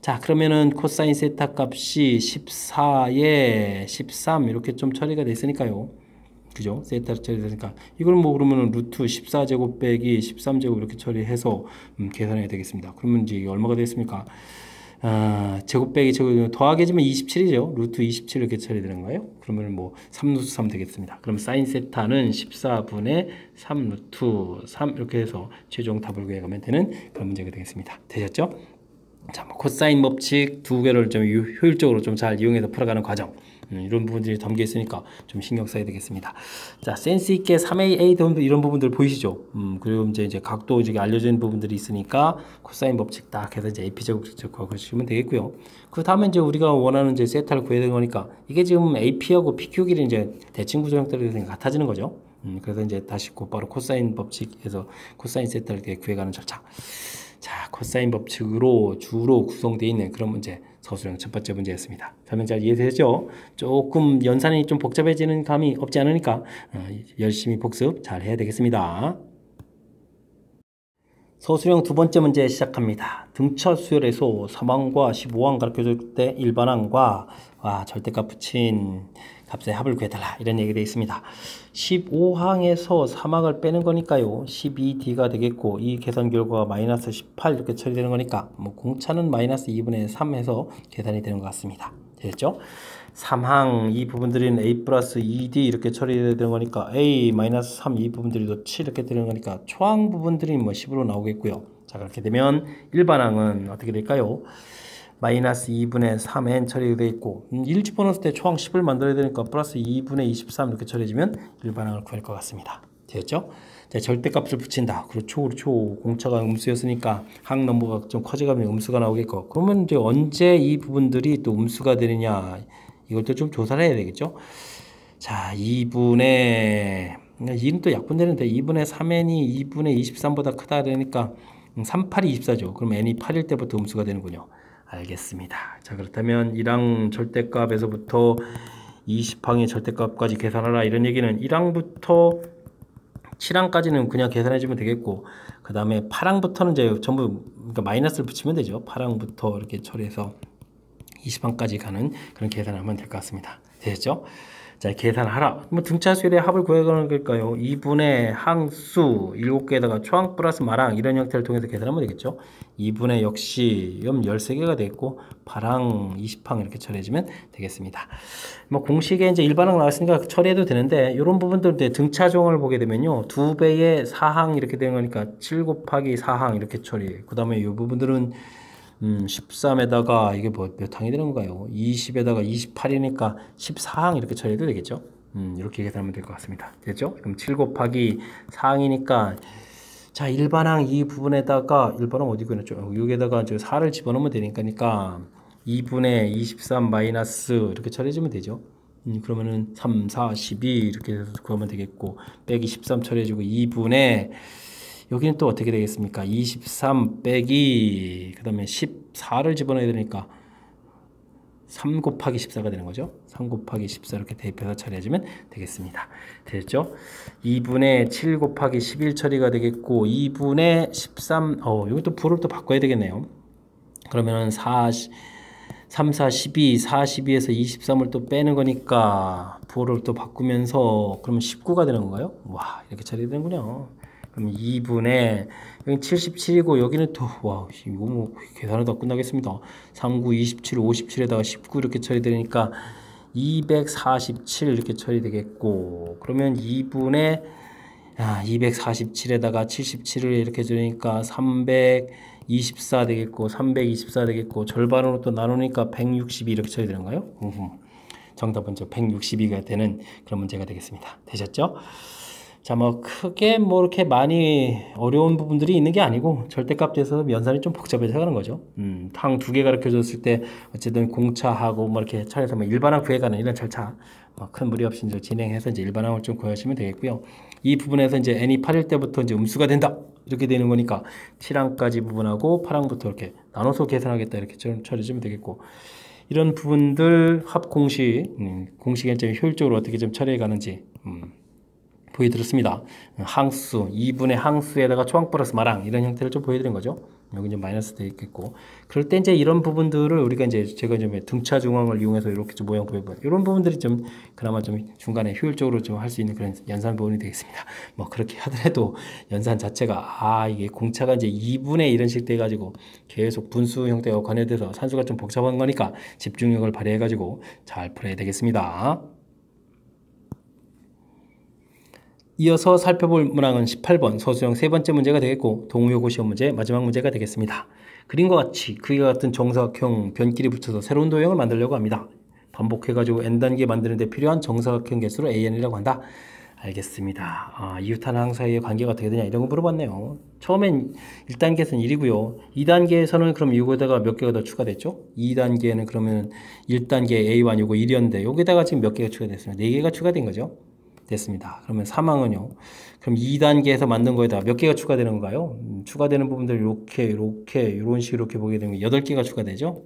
자, 그러면은 코사인 세타 값이 14에 13 이렇게 좀 처리가 됐으니까요. 그죠? 세타를 처리되니까 이걸 뭐 그러면은 루트 14제곱 빼기 13제곱 이렇게 처리해서 계산해야 되겠습니다. 그러면 이제 이게 얼마가 되겠습니까? 제곱 빼기 제곱 더하기 해주면 27이죠. 루트 27 이렇게 처리되는 거예요. 그러면 뭐 3루트 3 되겠습니다. 그럼 사인 세타는 14분의 3루트 3 이렇게 해서 최종 답을 구해가면 되는 그런 문제가 되겠습니다. 되셨죠? 자, 뭐 코사인 법칙 두 개를 좀 효율적으로 좀 잘 이용해서 풀어가는 과정. 이런 부분들이 담겨 있으니까 좀 신경 써야 되겠습니다. 자, 센스 있게 3AA 이런 부분들 보이시죠? 그리고 이제 각도 이제 알려진 부분들이 있으니까 코사인 법칙 딱 해서 이제 AP 제곱 구하시면 되겠고요. 그 다음에 이제 우리가 원하는 이제 세타를 구해야 되는 거니까 이게 지금 AP하고 PQ 길이 이제 대칭 구조 형태로 같아지는 거죠. 그래서 이제 다시 곧바로 코사인 법칙에서 코사인 세타를 구해가는 절차. 자, 코사인 법칙으로 주로 구성되어 있는 그런 문제, 서술형 첫 번째 문제였습니다. 설명 잘 이해되셨죠? 조금 연산이 좀 복잡해지는 감이 없지 않으니까 열심히 복습 잘 해야 되겠습니다. 서술형 두 번째 문제 시작합니다. 등차 수열에서 3항과 15항 가르쳐줄 때 일반항과 절대값 붙인 값의 합을 구해달라 이런 얘기가 되어 있습니다. 15항에서 3항을 빼는 거니까요 12D가 되겠고 이 계산 결과가 마이너스 18 이렇게 처리되는 거니까 뭐 공차는 마이너스 2분의 3 해서 계산이 되는 것 같습니다. 됐죠? 3항 이 부분들은 A 플러스 2D 이렇게 처리되는 거니까 A 마이너스 3 이 부분들이 또 7 이렇게 되는 거니까 초항 부분들이 뭐 10으로 나오겠고요. 자, 그렇게 되면 일반항은 어떻게 될까요? 마이너스 2분의 3n 처리되어 있고 1 집어넣었을 때 초항 10을 만들어야 되니까 플러스 2분의 23 이렇게 처리해주면 일반항을 구할 것 같습니다. 되었죠? 자, 절대값을 붙인다. 그렇죠. 공차가 음수였으니까 항 넘버가 좀 커져가면 음수가 나오겠고 그러면 이제 언제 이 부분들이 또 음수가 되느냐 이것도 좀 조사를 해야 되겠죠? 자, 2분의 2는 또 약분되는데 2분의 3n이 2분의 23보다 크다 그러니까 38이 24죠. 그럼 n이 8일 때부터 음수가 되는군요. 알겠습니다. 자, 그렇다면 1항 절대값에서부터 20항의 절대값까지 계산하라 이런 얘기는 1항부터 7항까지는 그냥 계산해주면 되겠고 그 다음에 8항부터는 이제 전부 그러니까 마이너스를 붙이면 되죠. 8항부터 이렇게 처리해서 20항까지 가는 그런 계산을 하면 될 것 같습니다. 되셨죠? 자, 계산하라. 뭐 등차수열의 합을 구해가는 걸까요? 2분의 항수 7개에다가 초항 플러스 마랑 이런 형태를 통해서 계산하면 되겠죠. 2분의 역시 13개가 되겠고 8항 20항 이렇게 처리해주면 되겠습니다. 뭐 공식에 이제 일반항 나왔으니까 처리해도 되는데 이런 부분들 등차종을 보게 되면요 2배의 4항 이렇게 되는 거니까 7 곱하기 4항 이렇게 처리. 그 다음에 이 부분들은 13에다가 이게 뭐 몇 항이 되는 건가요? 20에다가 28이니까 14항 이렇게 처리해도 되겠죠? 이렇게 계산하면 될 것 같습니다. 됐죠? 그럼 7 곱하기 4항이니까 자, 일반항 이 부분에다가 일반항 어디 그랬죠? 6에다가 4를 집어넣으면 되니까 2분의 23 마이너스 이렇게 처리해주면 되죠. 그러면은 3, 4, 12 이렇게 해서 구하면 되겠고 빼기 13 처리해주고 2분의 여기는 또 어떻게 되겠습니까? 23 빼기 그 다음에 14를 집어넣어야 되니까 3 곱하기 14가 되는 거죠. 3 곱하기 14 이렇게 대입해서 처리해주면 되겠습니다. 됐죠? 2분의 7 곱하기 11 처리가 되겠고 2분의 13 여기 또 부를 또 바꿔야 되겠네요. 그러면은 3, 4, 12, 4, 12에서 23을 또 빼는 거니까 부호를 또 바꾸면서 그러면 19가 되는 건가요? 와, 이렇게 처리되는군요. 그럼 2분의 여기 77이고 여기는 또 와 이거 뭐 계산하다 끝나겠습니다. 39, 27, 57에다가 19 이렇게 처리되니까 247 이렇게 처리되겠고 그러면 2분의 247에다가 77을 이렇게 주니까 324 되겠고 324 되겠고 절반으로 또 나누니까 162 이렇게 쳐야 되는가요? 정답은 저 162가 되는 그런 문제가 되겠습니다. 되셨죠? 자, 뭐 크게 뭐 이렇게 많이 어려운 부분들이 있는 게 아니고 절대값에서 연산이 좀 복잡해져 가는 거죠. 항 두 개 가르쳐 줬을 때 어쨌든 공차하고 뭐 이렇게 차에서 뭐 일반항 구해가는 이런 절차 큰 무리 없이 이제 진행해서 이제 일반항을 좀 구하시면 되겠고요. 이 부분에서 이제 n이 8일 때부터 이제 음수가 된다 이렇게 되는 거니까 7항까지 부분하고 8항부터 이렇게 나눠서 계산하겠다 이렇게 처리해주면 되겠고. 이런 부분들 합 공식, 공식에 좀 효율적으로 어떻게 좀 처리해 가는지 보여드렸습니다. 항수, 2분의 항수에다가 초항 플러스 마랑 이런 형태를 좀 보여드린 거죠. 여기 이제 마이너스 되어 있겠고, 그럴 때 이제 이런 부분들을 우리가 이제 제가 좀 등차 중앙을 이용해서 이렇게 좀 모양 보여봐. 이런 부분들이 좀 그나마 좀 중간에 효율적으로 좀 할 수 있는 그런 연산 부분이 되겠습니다. 뭐 그렇게 하더라도 연산 자체가 이게 공차가 이제 2분의 이런 식 돼 가지고 계속 분수 형태가 관여돼서 산수가 좀 복잡한 거니까 집중력을 발휘해 가지고 잘 풀어야 되겠습니다. 이어서 살펴볼 문항은 18번 서술형 세 번째 문제가 되겠고 동의어고 시험 문제 마지막 문제가 되겠습니다. 그림과 같이 그와 같은 정사각형 변끼리 붙여서 새로운 도형을 만들려고 합니다. 반복해가지고 n단계 만드는 데 필요한 정사각형 개수를 an이라고 한다. 알겠습니다. 이웃하는 항 사이의 관계가 어떻게 되냐 이런 거 물어봤네요. 처음엔 1단계에서는 1이고요. 2단계에서는 그럼 이거에다가 몇 개가 더 추가됐죠? 2단계에는 그러면 1단계 A1 요거 1이었는데 여기다가 지금 몇 개가 추가됐습니다. 4개가 추가된 거죠. 됐습니다. 그러면 3항은요. 그럼 2단계에서 만든 거에다 몇 개가 추가되는 건가요? 추가되는 부분들 이렇게 이런 식으로 이렇게 보게 되면 8개가 추가되죠.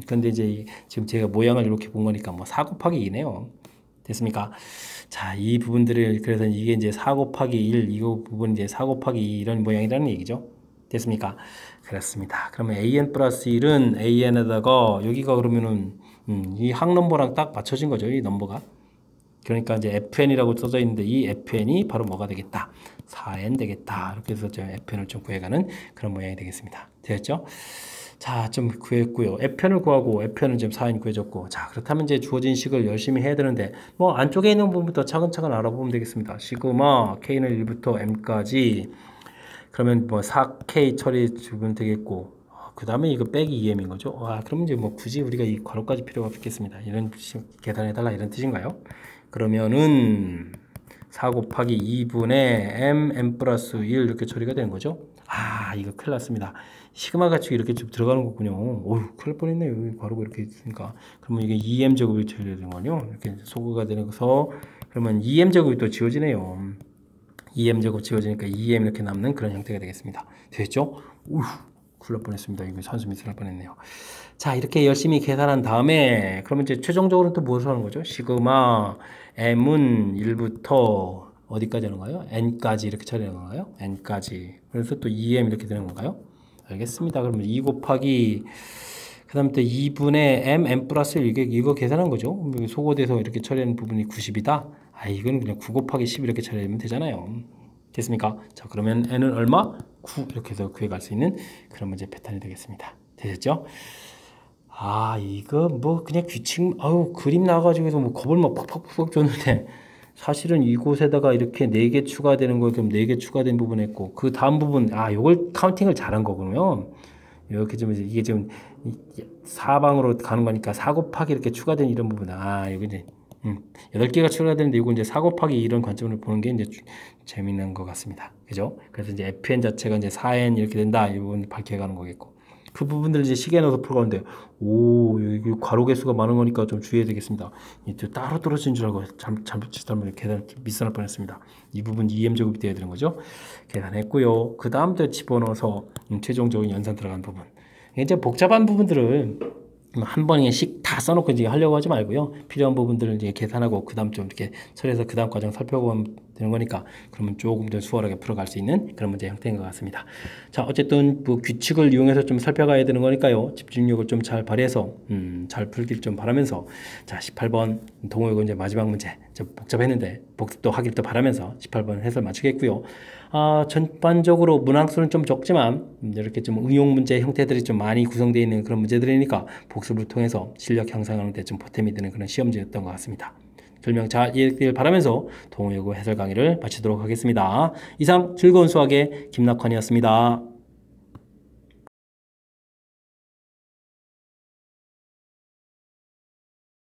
근데 이제 지금 제가 모양을 이렇게 본 거니까 뭐 4 곱하기 2네요. 됐습니까? 자, 이 부분들을 그래서 이게 이제 4 곱하기 1 이거 부분 이제 4 곱하기 2 이런 모양이라는 얘기죠. 됐습니까? 그렇습니다. 그러면 an 플러스 1은 an에다가 여기가 그러면은 이 항 넘버랑 딱 맞춰진 거죠. 이 넘버가. 그러니까 이제 fn이라고 써져 있는데 이 fn이 바로 뭐가 되겠다? 4n 되겠다. 이렇게 해서 저 fn을 좀 구해가는 그런 모양이 되겠습니다. 되었죠? 자, 좀 구했고요. fn을 구하고 fn은 지금 4n 구해줬고, 자, 그렇다면 이제 주어진 식을 열심히 해야 되는데 뭐 안쪽에 있는 부분부터 차근차근 알아보면 되겠습니다. 시그마 k는 1부터 m까지 그러면 뭐 4k 처리 주면 되겠고, 그 다음에 이거 빼기 2m인 거죠. 그러면 이제 뭐 굳이 우리가 이 괄호까지 필요가 없겠습니다. 이런 계산해달라 이런 뜻인가요? 그러면은 4 곱하기 2분의 m 플러스 1 이렇게 처리가 되는 거죠. 이거 큰일 났습니다. 시그마 가축이 이렇게 좀 들어가는 거군요. 큰일 날 뻔했네요. 여기 괄호가 이렇게 있으니까. 그러면 이게 2m 제곱이 처리가 되는 거군요. 이렇게 소거가 되는 거서 그러면 2m 제곱이 또 지워지네요. 2m 제곱 지워지니까 2m 이렇게 남는 그런 형태가 되겠습니다. 됐죠? 큰일 날 뻔했습니다. 이거 산수 미스할 뻔했네요. 자, 이렇게 열심히 계산한 다음에 그러면 이제 최종적으로 또 무엇을 하는 거죠? 시그마 m은 1부터 어디까지 하는 건가요? n까지 이렇게 처리하는 건가요? n까지. 그래서 또 2m 이렇게 되는 건가요? 알겠습니다. 그러면 2 곱하기 그 다음에 또 2분의 m 플러스 1 이거 계산한 거죠. 소거돼서 이렇게 처리하는 부분이 90이다. 이건 그냥 9 곱하기 10 이렇게 처리하면 되잖아요. 됐습니까? 자, 그러면 n은 얼마? 9 이렇게 해서 구해갈 수 있는 그런 문제 패턴이 되겠습니다. 되셨죠? 이거 뭐 그냥 규칙 그림 나와가지고 해서 뭐 겁을 막 팍팍팍 줬는데 사실은 이곳에다가 이렇게 4개 추가되는 거 그럼 4개 추가된 부분 했고 그 다음 부분 요걸 카운팅을 잘한 거군요. 이렇게 좀 이게 지금 사방으로 가는 거니까 4 곱하기 이렇게 추가된 이런 부분 여기 이제 8개가 추가되는데 이거 이제 4 곱하기 이런 관점으로 보는 게 이제 재미난 것 같습니다. 그죠? 그래서 이제 fn 자체가 이제 4n 이렇게 된다 이 부분 밝혀가는 거겠고 그 부분들 이제 시계에 넣어서 풀어가는데 여기 괄호 개수가 많은 거니까 좀 주의해야 되겠습니다. 따로 떨어진 줄 알고 잘못 계산 미스할 뻔했습니다. 이 부분 2m 제곱이 돼야 되는 거죠. 계산했고요. 그 다음부터 집어넣어서 최종적인 연산 들어간 부분. 이제 복잡한 부분들을 한 번에 씩 다 써놓고 이제 하려고 하지 말고요. 필요한 부분들을 이제 계산하고 그 다음 좀 이렇게 처리해서 그 다음 과정 살펴보면 되는 거니까 그러면 조금 더 수월하게 풀어갈 수 있는 그런 문제 형태인 것 같습니다. 자, 어쨌든 뭐 규칙을 이용해서 좀 살펴가야 되는 거니까요. 집중력을 좀 잘 발휘해서 잘 풀길 좀 바라면서 자, 18번 동호회고 이제 마지막 문제 좀 복잡했는데 복습도 하길 또 바라면서 18번 해설 마치겠고요. 전반적으로 문항수는 좀 적지만 이렇게 좀 응용 문제 형태들이 좀 많이 구성되어 있는 그런 문제들이니까 복습을 통해서 실력 향상하는 데 좀 보탬이 되는 그런 시험지였던 것 같습니다. 설명 잘 이해되길 바라면서 동호회고 해설 강의를 마치도록 하겠습니다. 이상 즐거운 수학의 김낙환이었습니다.